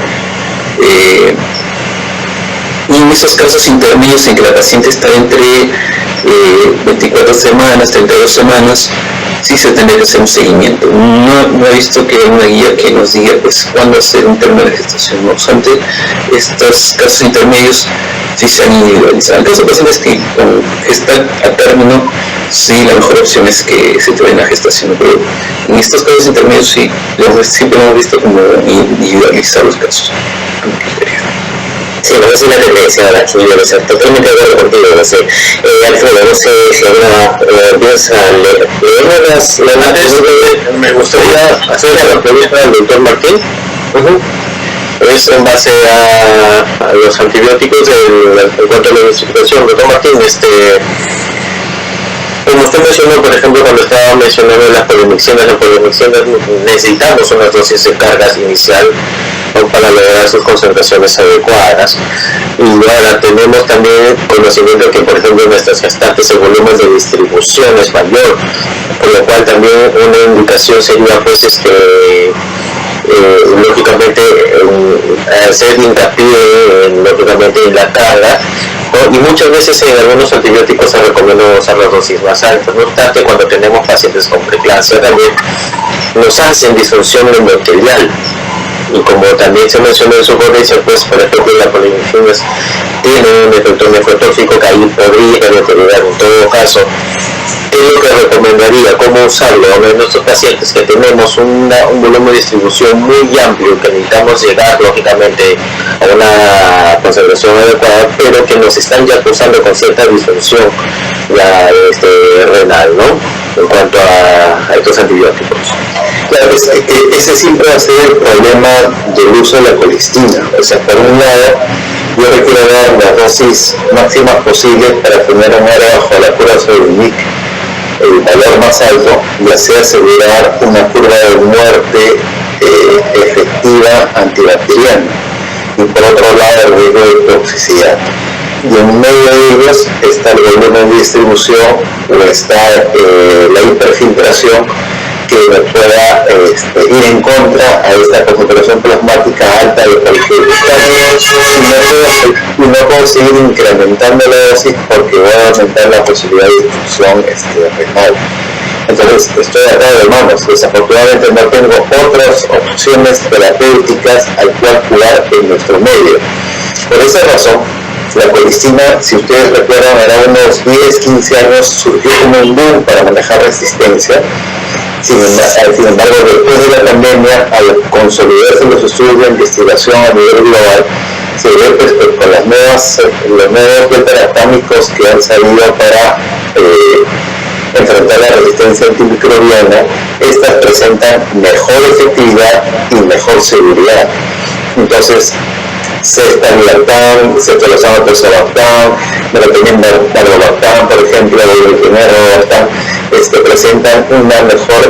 Y en esos casos intermedios en que la paciente está entre 24 semanas, 32 semanas, sí se tendría que hacer un seguimiento. No he visto que haya una guía que nos diga pues cuándo hacer un término de gestación. No obstante, estos casos intermedios sí se han individualizado. En caso de pacientes que están a término, sí, la mejor opción es que se termine la gestación. Pero en estos casos intermedios sí, siempre hemos visto como individualizar los casos. Sí, no es una tendencia a la individualización. Totalmente de acuerdo contigo, no sé. Alfredo, no sé si alguna piensa me gustaría hacer la pregunta al doctor Martín. Es en base a los antibióticos en cuanto a la investigación. Doctor Martín, como usted mencionó, por ejemplo, cuando estaba mencionando las polimixinas, necesitamos unas dosis de cargas inicial para lograr sus concentraciones adecuadas. Y ahora tenemos también conocimiento que, por ejemplo, en nuestras gestantes el volumen de distribución es mayor, por lo cual también una indicación sería pues lógicamente hacer hincapié lógicamente en la carga, ¿no? Y muchas veces en algunos antibióticos se recomienda usar las dosis más altas. No obstante, cuando tenemos pacientes con preeclampsia también nos hacen disfunción endotelial, y como también se mencionó en su ponencia, pues por ejemplo la polimixinas tiene un efecto nefrotóxico que ahí podría deteriorar. En todo caso, ¿qué es lo que recomendaría? ¿Cómo usarlo? En nuestros pacientes que tenemos un volumen de distribución muy amplio, que necesitamos llegar lógicamente a una concentración adecuada, pero que nos están ya acusando con cierta disfunción ya renal, ¿no? En cuanto a estos antibióticos. Claro, ese siempre va a ser el problema del uso de la colistina. O sea, por un lado, yo requiero dar las dosis máximas posibles para tener un área bajo la curva sobre el NIC, el valor más alto, y así asegurar una curva de muerte efectiva antibacteriana. Y por otro lado, el riesgo de toxicidad. Y en medio de ellos está el volumen de distribución, o está la hiperfiltración, que me pueda ir en contra a esta concentración plasmática alta de cualquier y no puedo seguir incrementando la dosis porque voy a aumentar la posibilidad de difusión renal. Entonces estoy atado de manos. Desafortunadamente no tengo otras opciones terapéuticas al cual jugar en nuestro medio. Por esa razón, la colistina, si ustedes recuerdan, era unos 10-15 años, surgió como un boom para manejar resistencia. Sin embargo, después de la pandemia, al consolidarse los estudios de investigación a nivel global, se ve pues, con los nuevos beta-lactámicos que han salido para enfrentar la resistencia antimicrobiana, estas presentan mejor efectividad y mejor seguridad. Entonces, ceftriaxone, ceftriaxone, tolobactam, meropenem-valproate, por ejemplo, meropenem-valproate, presentan un mejor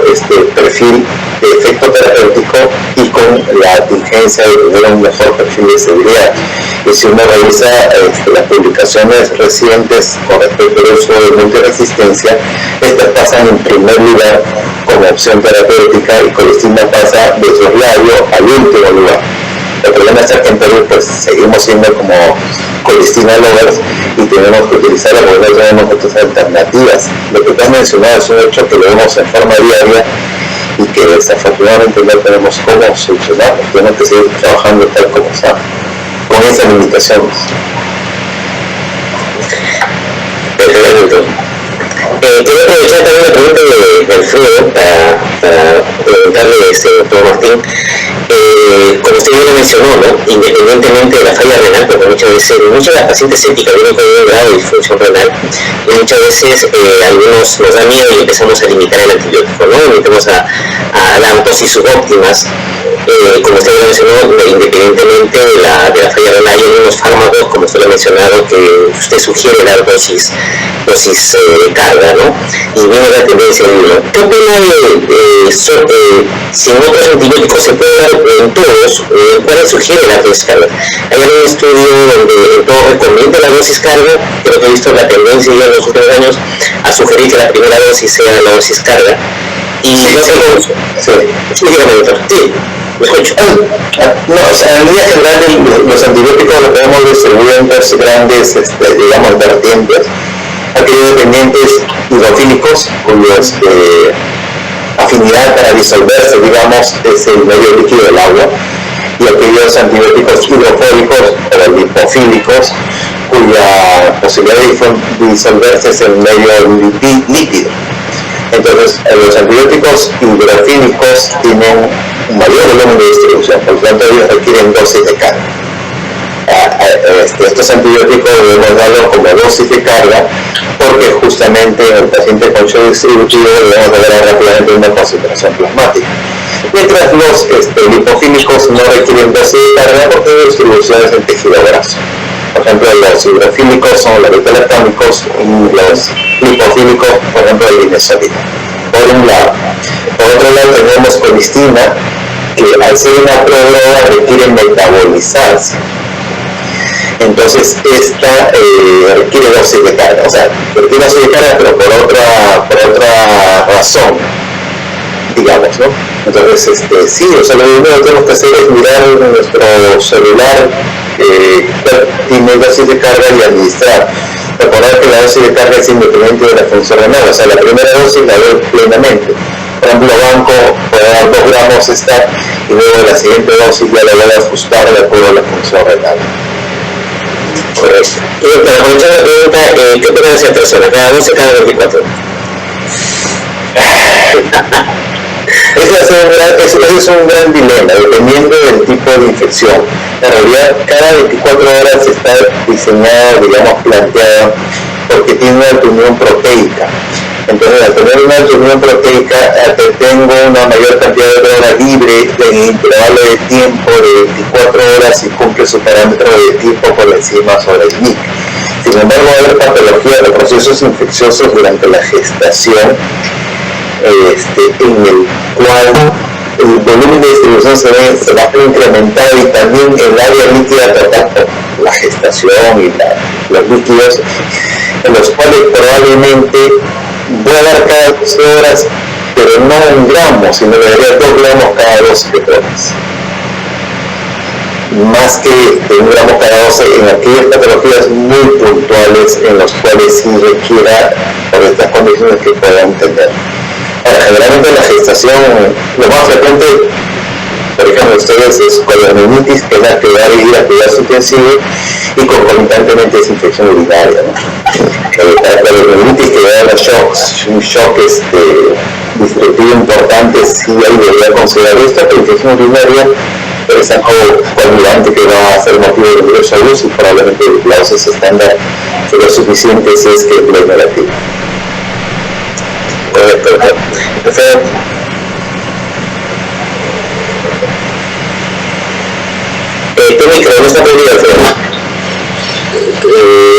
perfil de efecto terapéutico y con la contingencia de tener un mejor perfil de seguridad. Y si uno revisa las publicaciones recientes con respecto al uso de multiresistencia, estas pasan en primer lugar como opción terapéutica y colistina pasa de soslayo al último lugar. El problema es que en Perú pues, seguimos siendo como colistina lovers y tenemos que utilizarla porque no tenemos otras alternativas. Lo que te has mencionado es un hecho que lo vemos en forma diaria y que desafortunadamente no tenemos cómo solucionar. Tenemos que seguir trabajando tal como está, con esas limitaciones. Perfecto. Quiero aprovechar también la pregunta de Alfredo para preguntarle a doctor Martín. Como usted bien lo mencionó, ¿no? Independientemente de la falla renal, porque muchas de las pacientes sépticas vienen con un grado de disfunción renal y muchas veces algunos nos da miedo y empezamos a limitar el antibiótico, ¿no? Empezamos a dar dosis subóptimas. Como usted lo mencionó, independientemente de la falla renal, hay unos fármacos, como usted lo ha mencionado, que usted sugiere dar dosis de carga, ¿no? Y viene la tendencia de uno. ¿Qué opina si en otros antibióticos se puede dar en todos? ¿Cuál sugiere la dosis carga? Hay algún estudio donde en todo recomienda la dosis carga. Creo que he visto la tendencia ya en los últimos años a sugerir que la primera dosis sea la dosis carga. Y dígame, doctor. Sí. No, o sea, en línea general los antibióticos los podemos distribuir en dos grandes, digamos, vertientes. Aquellos dependientes hidrofílicos, cuyos afinidad para disolverse, digamos, es el medio líquido del agua, y aquellos antibióticos hidrofóbicos o lipofílicos, cuya posibilidad de disolverse es el medio líquido. Entonces, los antibióticos hidrofílicos tienen un mayor volumen de distribución, por lo tanto ellos requieren dosis de carga. Estos antibióticos debemos darlos como dosis de carga porque justamente en el paciente con shock distributivo debemos dar rápidamente una concentración plasmática. Mientras los lipofílicos no requieren dosis de carga porque la distribución es en tejido graso. Por ejemplo, los hidrofílicos son los beta-lactámicos y los lipofílicos, por ejemplo, el inesólico. Por un lado. Por otro lado tenemos colistina, que al ser una prodroga requiere metabolizarse. Entonces esta requiere dosis de carga, o sea, requiere dosis de carga pero por otra razón, digamos, ¿no? Entonces, sí, o sea, lo primero que tenemos que hacer es mirar en nuestro celular tiene dosis de carga y administrar. Recordar que la dosis de carga es independiente de la función renal, o sea, la primera dosis la doy plenamente. Por ejemplo, banco puede dar 2 gramos esta y luego la siguiente dosis ya la voy a ajustar de acuerdo a la función renal. Correcto. Y para aprovechar la pregunta, ¿qué opina de esa persona? ¿Cada 12 o cada 24? Ese es un gran dilema, dependiendo del tipo de infección. En realidad, cada 24 horas está diseñada, digamos, planteada, porque tiene una alta unión proteica. Entonces, al tener una alta unión proteica, tengo una mayor cantidad de droga libre en intervalo de tiempo de 24 horas y cumple su parámetro de tiempo por encima sobre el NIC. Sin embargo, hay patologías de procesos infecciosos durante la gestación, en el cual el volumen de distribución se va a incrementar y también el área líquida tratada por la gestación y los líquidos, en los cuales probablemente voy a dar cada 12 horas pero no 1 gramo, sino le daría 2 gramos cada 12 que tomas. Más que de 1 gramo cada 12 en aquellas patologías muy puntuales en las cuales sí requiera por estas condiciones que puedan tener. Ahora, generalmente la gestación, lo más frecuente, por ejemplo, ustedes es colonitis, que es la que va a ir a cuidados intensivos y concomitantemente es infección urinaria, ¿no? La colonitis que da los shocks, un shock distributivo importante, sí ahí debería considerar esto, pero infección urinaria es algo coagulante que va a ser motivo de diversa luz y probablemente la dosis estándar es lo suficiente si es que es negativo. Correcto. Entonces, Tony, que no está perdida,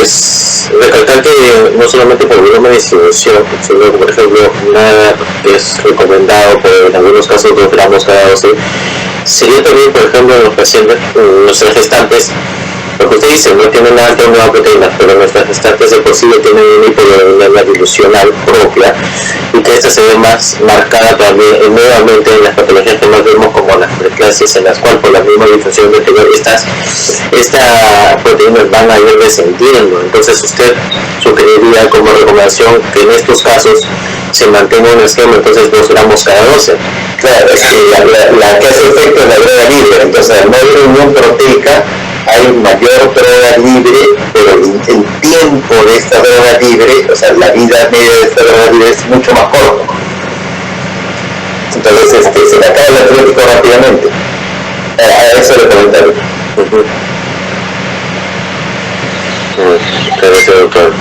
es recalcar que no solamente por volumen de distribución, sino que, por ejemplo, nada es recomendado por en algunos casos 2 gramos cada 12. Sería también, por ejemplo, en los pacientes, nuestras gestantes, lo que usted dice, no tienen una alta unidad de proteínas, pero nuestras gestantes de por sí tienen una hipoglobinemia dilucional propia y que esta se ve más marcada también nuevamente en las patologías que más vemos como las preeclampsias, en las cuales por la misma difusión de anterior estas proteínas van a ir descendiendo. Entonces usted sugeriría como recomendación que en estos casos se mantenga un esquema, entonces 2 gramos cada 12. Claro, es que la que hace efecto es la droga libre, entonces al no haber unión proteica hay mayor droga libre, pero el tiempo de esta droga libre, o sea, la vida media de esta droga libre es mucho más corto. Entonces se le acaba el antibiótico rápidamente. A eso le comentario. Gracias, doctor.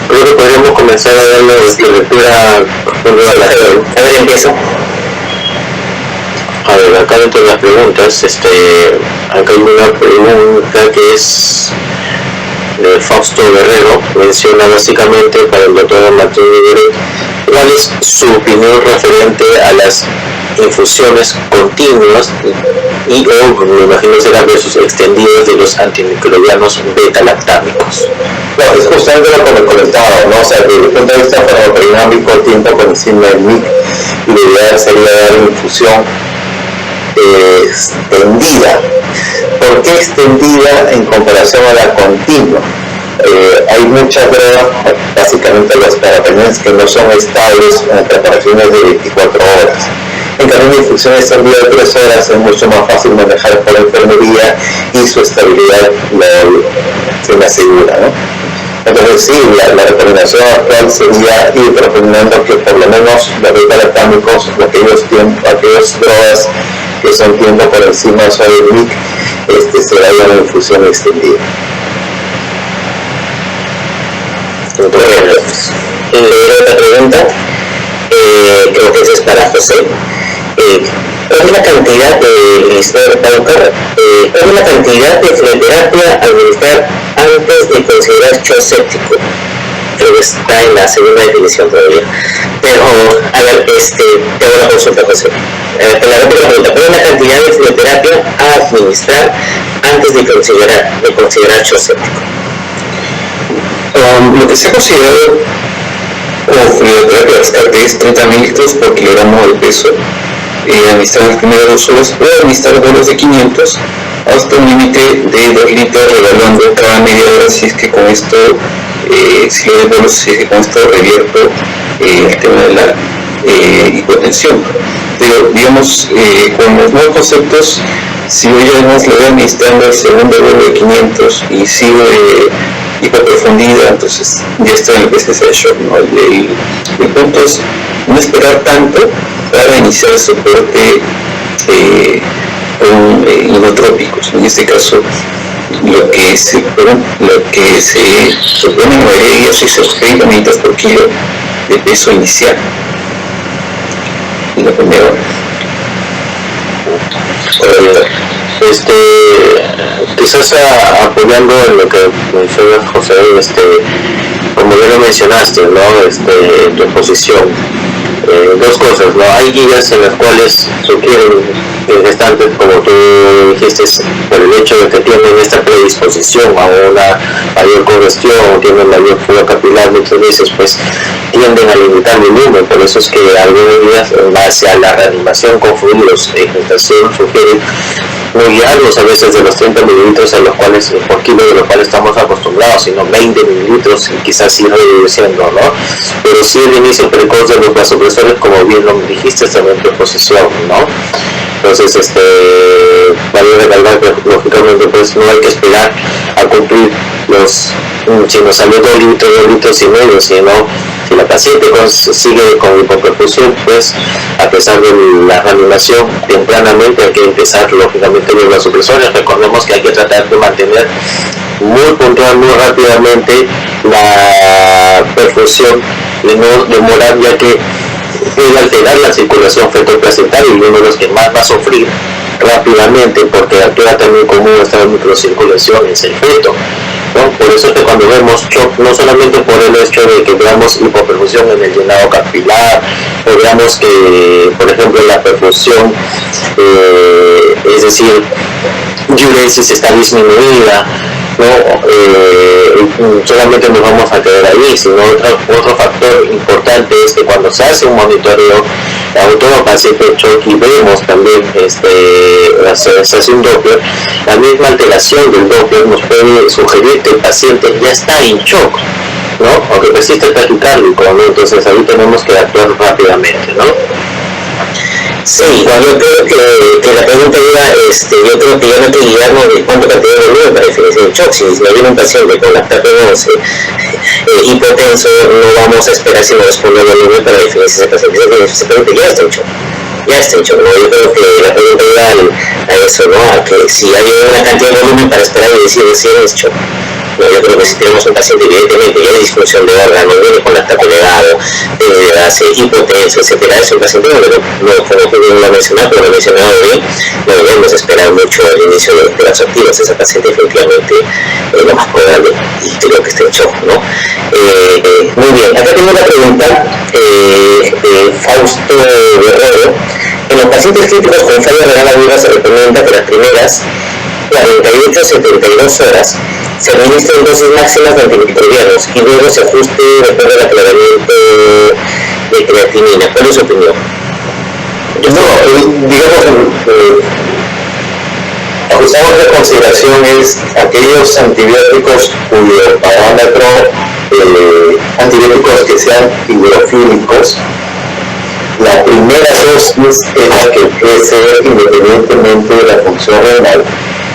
Creo que podríamos comenzar a darle lectura a ver, empiezo. A ver, acá dentro de las preguntas, acá hay una pregunta que es de Fausto Guerrero, menciona básicamente para el doctor Martín Miguel, ¿cuál es su opinión referente a las infusiones continuas y o me imagino será versus extendidas de los antimicrobianos beta-lactámicos? No, es justamente lo que me comentaba, ¿no? O sea, desde el punto de vista farmacodinámico, el tiempo por encima del MIC, y la idea sería dar una infusión extendida. ¿Por qué extendida en comparación a la continua? Hay muchas drogas, básicamente las parabenos, que no son estables en preparaciones de 24 horas. En cambio, una infusión extendida de 3 horas es mucho más fácil manejar por la enfermería y su estabilidad se me asegura, ¿no? Entonces sí, la recomendación actual sería ir proponiendo que por lo menos los beta-lactámicos, aquellas drogas que son tiempo por encima del MIC, se vayan a infusión extendida. Otra pregunta, creo que esa es para José. ¿Cuál es la cantidad de fitoterapia a administrar antes de considerar shock séptico? Creo que está en la segunda definición todavía. Pero, a ver, te hago la consulta, José. Te la repito la pregunta. ¿Cuál es la cantidad de fitoterapia a administrar antes de considerar shock séptico? Lo que se ha considerado como fluidoterapia descarte es 30 mililitros por kilogramo de peso, administrar las primeras 2 horas o administrar bolos de 500 hasta un límite de 2 litros, revaluando cada media hora si es que con esto, si lo de bolos, si es que con esto revierto el tema de la hipotensión. Pero digamos, con los nuevos conceptos, si yo ya además le voy administrando el segundo bolo de 500 y sigo hipoprofundidad, entonces ya estoy en el PCC de shock, ¿no? El punto es no esperar tanto para iniciar el soporte con inotrópicos. En este caso, lo que se propone en la mayoría de ellos es 30 mililitros por kilo de peso inicial en la primera hora. Quizás apoyando en lo que menciona José, como ya lo mencionaste, ¿no? En tu exposición, dos cosas, ¿no? Hay guías en las cuales sugieren que gestantes, como tú dijiste, por el hecho de que tienen esta predisposición a una mayor congestión, tienen mayor fuga capilar, muchas veces pues tienden a limitar el volumen. Por eso es que algunos guías, en base a la reanimación con fluidos en gestación, sugieren no guiarlos a veces de los 30 mililitros a los cuales, por kilo de los cuales estamos acostumbrados, sino 20 mililitros y quizás ir reduciendo, ¿no? Pero sí el inicio precoz de los vasopresores, como bien lo dijiste, también en tu exposición, ¿no? Entonces, vale recalcar que lógicamente pues no hay que esperar a cumplir si nos salió 2 litros y medio, sino si la paciente sigue con hipoperfusión, pues a pesar de la reanimación tempranamente hay que empezar lógicamente los vasopresores. Recordemos que hay que tratar de mantener muy puntual, muy rápidamente la perfusión, de no demorar, ya que puede alterar la circulación fetal-placentaria y uno de los que más va a sufrir rápidamente porque actúa también como un estado de microcirculación es el feto, ¿no? Por eso es que cuando vemos shock, no solamente por el hecho de que veamos hipoperfusión en el llenado capilar, o veamos que, por ejemplo, la perfusión, es decir, diuresis está disminuida, ¿no? Solamente nos vamos a quedar ahí, sino otro factor importante es que cuando se hace un monitoreo a todo paciente de shock y vemos también se hace un Doppler, la misma alteración del Doppler nos puede sugerir que el paciente ya está en shock, ¿no? Aunque persiste el taquicárdico, ¿no? Entonces ahí tenemos que actuar rápidamente, ¿no? Sí, yo creo que la pregunta era, yo creo que ya no hay que guiarnos de cuánto cantidad de volumen para definir el shock. Si me viene un paciente con lactapenose hipotenso, no vamos a esperar si no responde al volumen para definir si ese paciente ya está en shock. Ya está en shock, ¿no? Yo creo que la pregunta era a eso, ¿no? A que si hay una cantidad de volumen para esperar y decir si es shock. No, yo creo que si tenemos un paciente evidentemente ya de disfunción de órganos, viene con lactato elevado, hipotenso, etcétera, es un paciente como tú bien lo has mencionado, pero lo he mencionado bien, no debemos esperar mucho al inicio de las activas. Ese paciente efectivamente lo más probable y creo que esté en shock, ¿no? Muy bien, acá tengo una pregunta de Fausto Guerrero. En los pacientes críticos con falla renal aguda se recomienda que las primeras 48 a 72 horas se administran dosis máximas de antimicrobianos y luego se ajuste después del aclaramiento de creatinina. ¿Cuál es su opinión? No, digamos, ajustamos de consideración es aquellos antibióticos cuyo parámetro, antibióticos que sean hidrofílicos. La primera dosis es la que puede ser independientemente de la función renal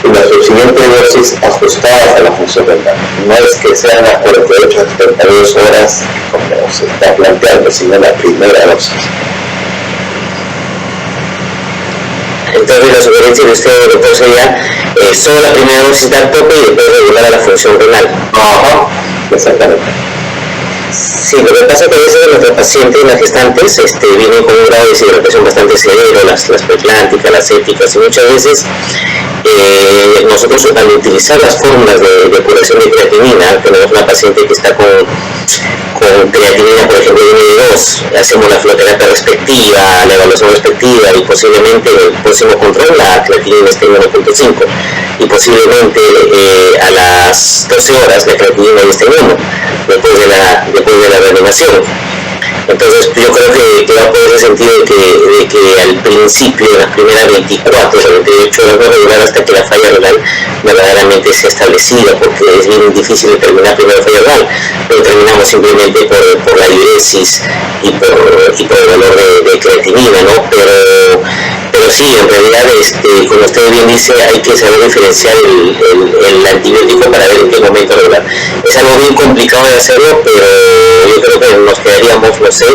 y la subsiguiente dosis ajustadas a la función renal. No es que sean las 48 a 72 horas como se está planteando, sino la primera dosis. Entonces la sugerencia de usted, doctor, sería solo la primera dosis dar tope y después regular a la función renal. Ajá, exactamente. Sí, lo que pasa es que a veces nuestros pacientes, las gestantes, vienen con un grado de deshidratación bastante severo, las preplánticas, las sépticas, y muchas veces nosotros al utilizar las fórmulas de curación de creatinina, tenemos una paciente que está con creatinina, por ejemplo, de 2, hacemos la fluoterapia respectiva, la evaluación respectiva y posiblemente el próximo control la creatinina esté en 1.5 y posiblemente a las 12 horas la creatinina ya esté en 1 después de la reanimación. Entonces yo creo que va por ese sentido de que al principio, en las primeras 24 o 28 horas, no regular hasta que la falla renal verdaderamente sea establecida, porque es bien difícil determinar primero falla renal, lo determinamos simplemente por la diuresis y por el valor de creatinina, ¿no? Pero sí, en realidad, como usted bien dice, hay que saber diferenciar el antibiótico para ver en qué momento regular. Es algo bien complicado de hacerlo, pero yo creo que nos quedaríamos, no sé,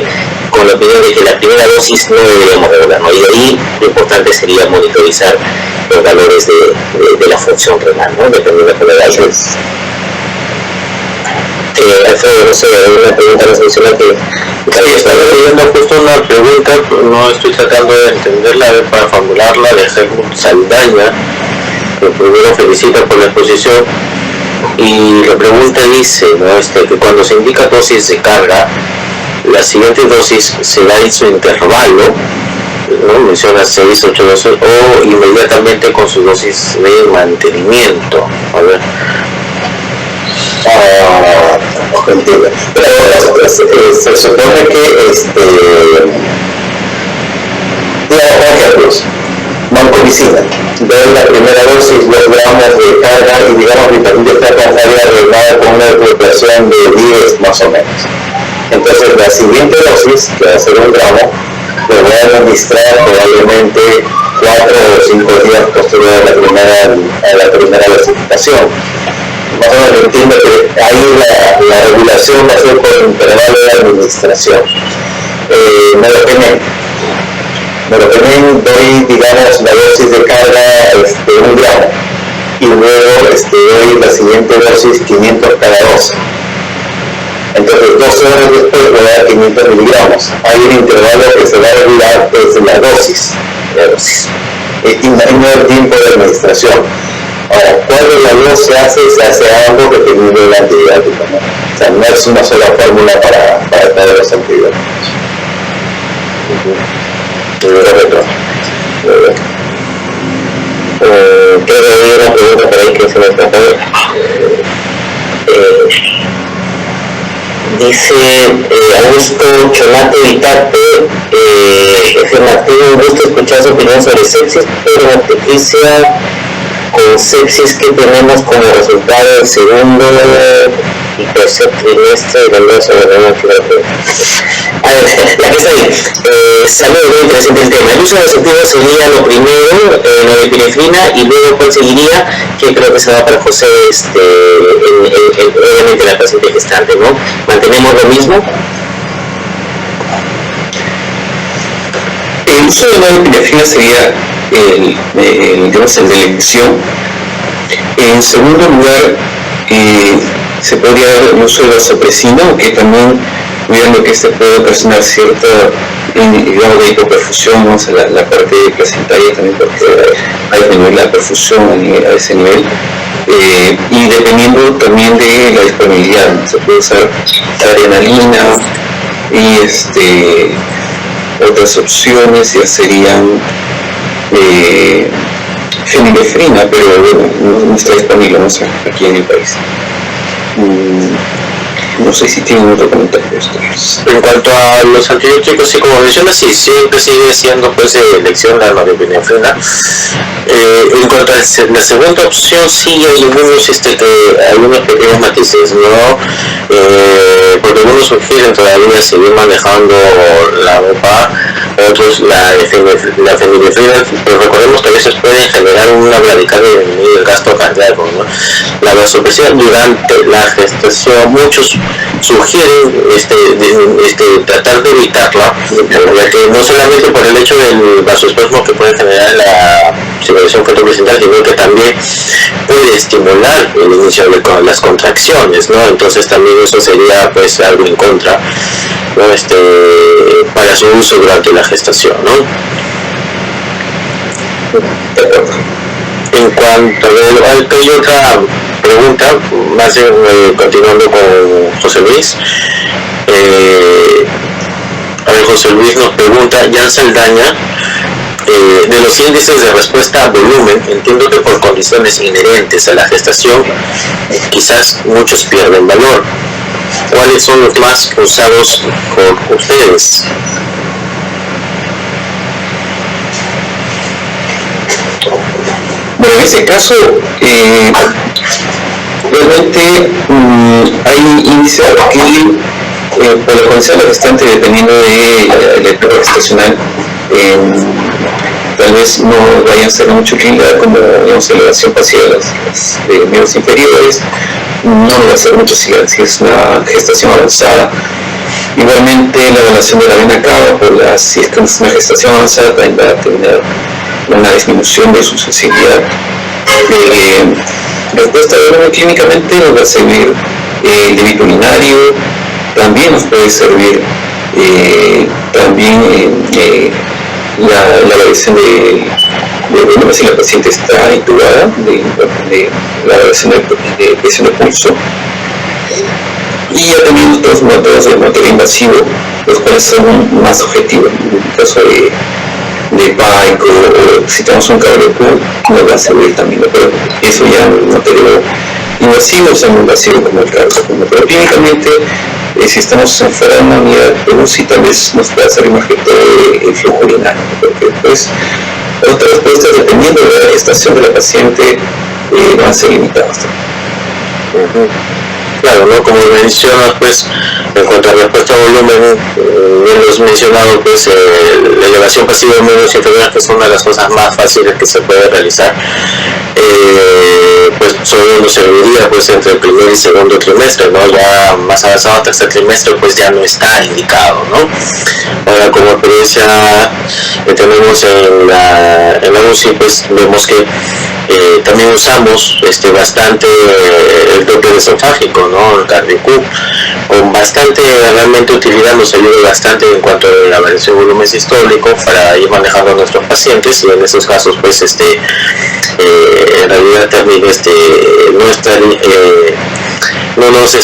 con la opinión de que la primera dosis no deberíamos regular, ¿no? Y de ahí lo importante sería monitorizar los valores de la función renal, ¿no? Dependiendo de la edad. Alfredo, no sé, una pregunta nacional que... Sí, estaba leyendo justo una pregunta, no estoy tratando de entenderla, a ver, para formularla, de Helmut Saldaña, que primero felicita por la exposición, y la pregunta dice, ¿no? Que cuando se indica dosis de carga, la siguiente dosis será en su intervalo, ¿no? Menciona 6, 8 dosis, o inmediatamente con su dosis de mantenimiento. A ver. Entiendo. Pero se supone que ejemplos, vancomicina, de la primera dosis 2 gramos de carga y digamos mi paciente está arreglada con una recuperación de 10 más o menos. Entonces la siguiente dosis, que va a ser 1 gramo, lo voy a administrar probablemente 4 o 5 días posterior a la primera dosificación. Más o menos entiendo que ahí la regulación va a ser por intervalo de administración. Meropenem doy, digamos, la dosis de carga 1 gramo y luego doy la siguiente dosis 500 cada dosis. Entonces 2 horas después voy a dar 500 miligramos. Hay un intervalo que se va a regular desde la dosis. Y no el tiempo de administración. Ahora, cuando la dosis se hace algo dependiendo del antibiótico, ¿no? O sea, no es una sola fórmula para todos los antibióticos. Creo que hay una pregunta por ahí que se me escapó. Dice Augusto Chonate Vitate, F. Martín, un gusto escuchar su opinión sobre sepsis, pero artificial con sepsis que tenemos como resultado del segundo y tercer trimestre del embarazo de la fibrosis. A ver, la que está ahí. Saludos, muy interesante el tema. El uso de anticonceptivos sería lo primero, la epinefrina, y luego cuál seguiría, que creo que se va para José, obviamente la paciente gestante, ¿no? ¿Mantenemos lo mismo? El uso de la epinefrina sería el de elección. En segundo lugar, se podría dar el uso de la vasopresina, aunque también viendo que este puede ocasionar cierta grado de hipoperfusión, ¿no? O sea, la parte placentaria también, porque hay que disminuir la perfusión a ese nivel. Y dependiendo también de la disponibilidad, ¿no? Se puede usar adrenalina y otras opciones ya serían fenilefrina, pero bueno, no está disponible, no sé, aquí en el país. No sé si tienen otro comentario ustedes. En cuanto a los antibióticos, sí, como mencionas, sí, siempre sigue siendo pues elección la norepinefrina. En cuanto a la segunda opción, sí hay algunos pequeños matices, ¿no? Porque algunos sugieren todavía seguir manejando la OPA, otros la fenilefrina, pero recordemos que a veces pueden generar una radical de disminuir el gasto cardíaco, ¿no? La vasopresina durante la gestación, muchos sugieren tratar de evitarla, ya que no solamente por el hecho del vasoespasmo que puede generar la circulación fetoplacental, sino que también puede estimular el inicio de las contracciones, ¿no? Entonces también eso sería pues algo en contra, ¿no? Para su uso durante la gestación, ¿no? En cuanto a hay otra pregunta, más continuando con José Luis. José Luis nos pregunta, Jan Saldaña, de los índices de respuesta a volumen, entiendo que por condiciones inherentes a la gestación, quizás muchos pierden valor. ¿Cuáles son los más usados por ustedes? Bueno, en ese caso, realmente hay índices que por la condición de la gestante, dependiendo de la etapa gestacional, tal vez no vayan a ser mucho utilidad, como digamos elevación pasiva de las miembros inferiores, no va a ser mucho si es una gestación avanzada. Igualmente la evaluación de la vena cava, si es una gestación avanzada, también va a tener una disminución de su sensibilidad. Respuesta de volumen clínicamente nos va a servir el débito urinario, también nos puede servir la evaluación de volumen si la paciente está intubada, de la evaluación de presión de pulso. y ya teniendo otros métodos de material invasivo, los cuales son más objetivos. En el caso de Paico, o si tenemos un cable Q, nos va a servir también, pero eso ya no material invasivo, o no invasivo como el cable Q. Pero clínicamente, si estamos fuera de una unidad de UCI, tal vez nos pueda salir más que todo el flujo urinario, porque después otras respuestas, dependiendo de la gestación de la paciente, van a ser limitadas. Claro, ¿no? Como mencionas, pues, en cuanto a respuesta a volumen, bien lo has mencionado, pues, la elevación pasiva de medios inferiores, que es una de las cosas más fáciles que se puede realizar, pues, solo nos serviría, pues, entre el primer y segundo trimestre, ¿no? Ya más avanzado, tercer trimestre, pues, ya no está indicado, ¿no? Ahora, como experiencia tenemos en la UCI, pues, vemos que también usamos bastante el Doppler esofágico, ¿no? El CardioQ, con bastante realmente utilidad, nos ayuda bastante en cuanto a la variación de volumen sistólico para ir manejando a nuestros pacientes, y en esos casos, pues, en realidad también no nos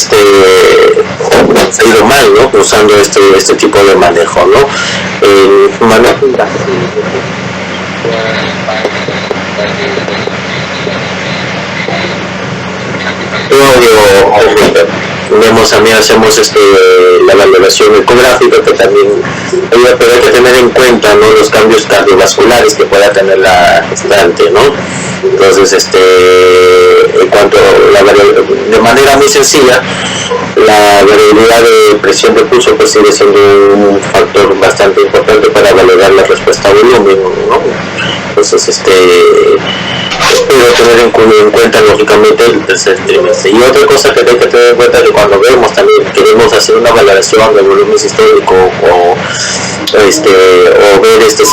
ha ido mal, ¿no? Usando este tipo de manejo, ¿no? También hacemos la valoración ecográfica, que también ayuda, pero hay que tener en cuenta, ¿no?, los cambios cardiovasculares que pueda tener la gestante, ¿no? Entonces, en cuanto a de manera muy sencilla, la variabilidad de presión de pulso, pues, sigue siendo un factor bastante importante para valorar la respuesta a volumen, ¿no? Entonces, espero tener en cuenta, lógicamente, el tercer trimestre. Y otra cosa que hay que tener en cuenta es que cuando queremos hacer una valoración del volumen sistólico, o ver si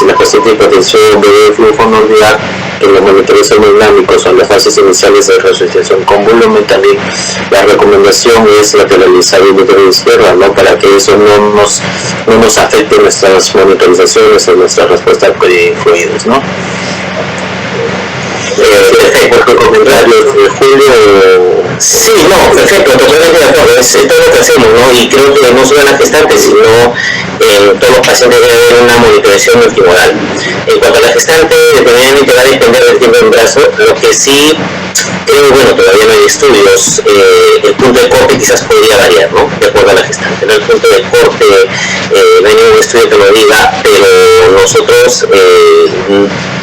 la paciente de hipertensión, ver el flujo, no olvidar que los monitores hemodinámicos son las fases iniciales de resociación con volumen. También la recomendación es lateralizar el monitoreo izquierda, ¿no?, para que eso no nos afecte nuestras monitorizaciones o nuestra respuesta de fluidos, ¿no? Por comentarios de Julio. Sí, no, perfecto, totalmente de acuerdo, es todo lo que hacemos, ¿no? Y creo que no solo en la gestante, sino todos los pacientes deben haber una monitorización multimodal. En cuanto a la gestante, dependientemente va a depender del tiempo de embarazo. Lo que sí creo, bueno, todavía no hay estudios, el punto de corte quizás podría variar, ¿no?, de acuerdo a la gestante. ¿No? El punto de corte, no hay ningún estudio que lo diga, pero nosotros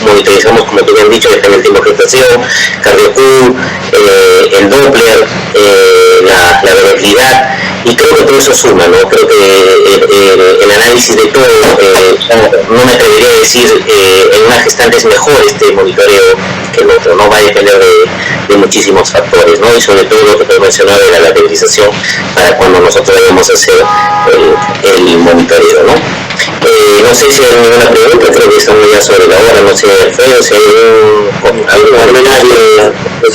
monitorizamos, como tú bien has dicho, depende del tiempo de gestación, CardioQ, el Doppler, la variabilidad, y creo que todo eso suma, ¿no? Creo que el análisis de todo, no me atrevería a decir en una gestante es mejor este monitoreo que el otro, ¿no? Va a depender de muchísimos factores, ¿no? Y sobre todo lo que te he mencionado de la lateralización para cuando nosotros debemos hacer el monitoreo, ¿no? No sé si hay alguna pregunta, creo que estamos ya sobre la hora, no sé, Alfredo, si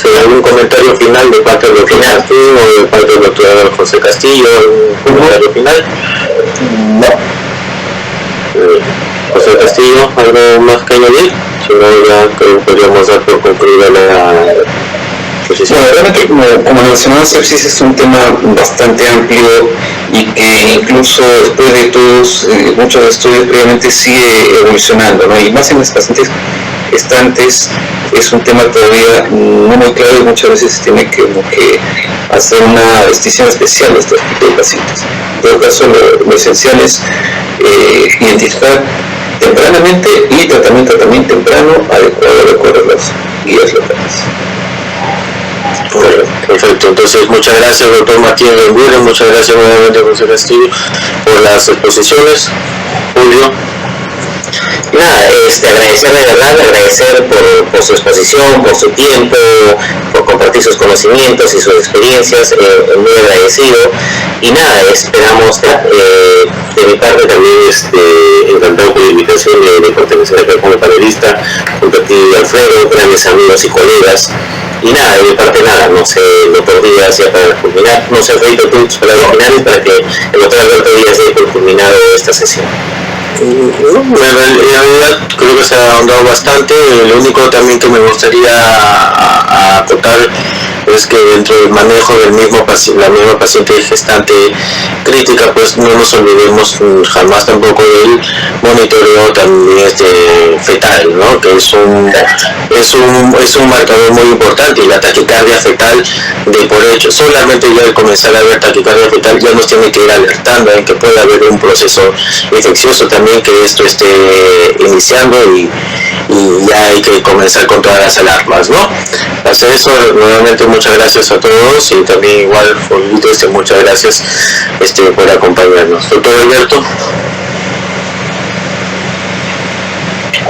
hay algún comentario final de parte del doctor Martín o de parte del doctor José Castillo, un comentario final. No. José Castillo, ¿algo más que añadir? Si no, ya creo que podríamos dar por concluida la exposición. Bueno, realmente, como mencionaba, sepsis es un tema bastante amplio y que incluso después de todos muchos estudios previamente sigue evolucionando, ¿no? Y más en las pacientes gestantes es un tema todavía no muy claro, y muchas veces se tiene que hacer una distinción especial de estos tipos de pacientes. En todo caso, lo esencial es identificar tempranamente y tratamiento temprano adecuado de acuerdo a las guías locales. Perfecto, entonces muchas gracias, doctor Martín Benguren, muchas gracias nuevamente, José Castillo, por las exposiciones. Julio. Nada, agradecer de verdad, agradecer por su exposición, por su tiempo, por compartir sus conocimientos y sus experiencias, muy agradecido. Y nada, esperamos, de mi parte también, encantado con la invitación de pertenecer acá como panelista, junto a ti, Alfredo, grandes amigos y colegas. Y nada, de mi parte nada, no sé, el doctor Díaz ya para culminar, no sé, Alfredo, tus palabras finales para que el doctor Alberto Díaz dé por culminado esta sesión. En realidad creo que se ha ahondado bastante. Lo único también que me gustaría acotar es que dentro del manejo del la misma paciente gestante crítica, pues no nos olvidemos jamás tampoco del monitoreo también fetal, ¿no? Que es un marcador muy importante, y la taquicardia fetal de por hecho, solamente ya al comenzar a ver taquicardia fetal ya nos tiene que ir alertando en que puede haber un proceso infeccioso también, que esto esté iniciando y ya hay que comenzar con todas las alarmas, ¿no? Hasta eso, nuevamente muchas gracias a todos, y también igual, muchas gracias por acompañarnos. Doctor Alberto.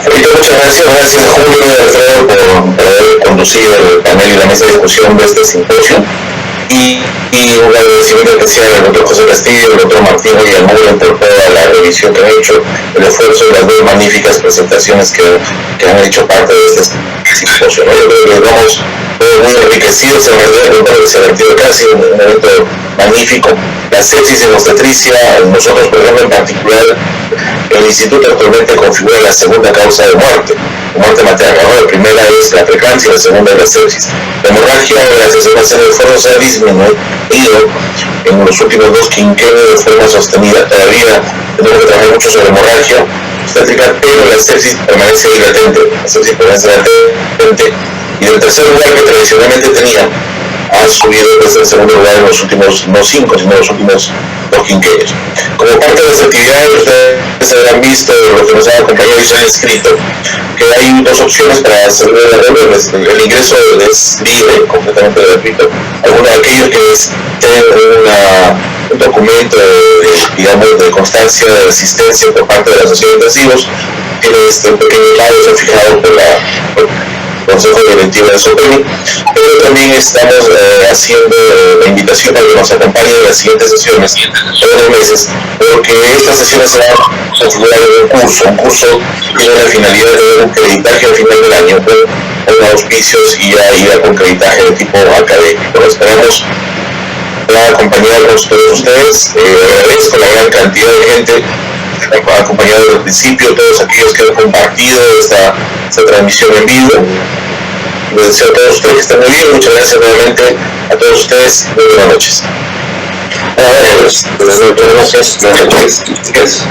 Muchas gracias a Julio y Alfredo por haber conducido el panel y la mesa de discusión de este simposio, y un agradecimiento especial al doctor José Castillo, al doctor Martín y al Muren por toda la revisión que han hecho, el esfuerzo y las dos magníficas presentaciones que han hecho parte de este simposio, ¿no? Yo creo que vamos muy enriquecidos en realidad con todo lo que se ha vertido acá. Ha sido un evento magnífico. La sepsis en obstetricia, nosotros, por ejemplo, en particular, el instituto actualmente configura la segunda causa de muerte materna, ¿no? La primera es la preeclampsia y la segunda es la sepsis. La hemorragia, gracias a una serie de esfuerzos, ha disminuido en los últimos 2 quinquenios de forma sostenida. Todavía tenemos que trabajar mucho sobre hemorragia obstétrica, pero la sepsis permanece ahí latente. Y del tercer lugar que tradicionalmente tenía, ha subido desde el segundo lugar en los últimos, no 5, sino los últimos 2 quinquenios. Como parte de las actividades, ustedes habrán visto, lo que nos han acompañado y se han escrito, que hay 2 opciones para hacer las reuniones. El ingreso es libre, completamente gratuito. Algunos de aquellos que tienen un documento de constancia de asistencia por parte de la Asociación de Intensivos, tiene un pequeño lado fijado por Consejo Directivo de SOPEMI, pero también estamos haciendo la invitación para que nos acompañen en las siguientes sesiones, todos los meses, porque estas sesiones se van a configurar en un curso que tiene la finalidad de dar un creditaje al final del año con auspicios y ya con creditaje de tipo académico. Esperamos acompañarnos todos ustedes. Agradezco la gran cantidad de gente acompañado desde el principio, todos aquellos que han compartido esta transmisión en vivo. Les deseo a todos ustedes que estén muy bien. Muchas gracias nuevamente a todos ustedes. Muy buenas noches. Buenas noches.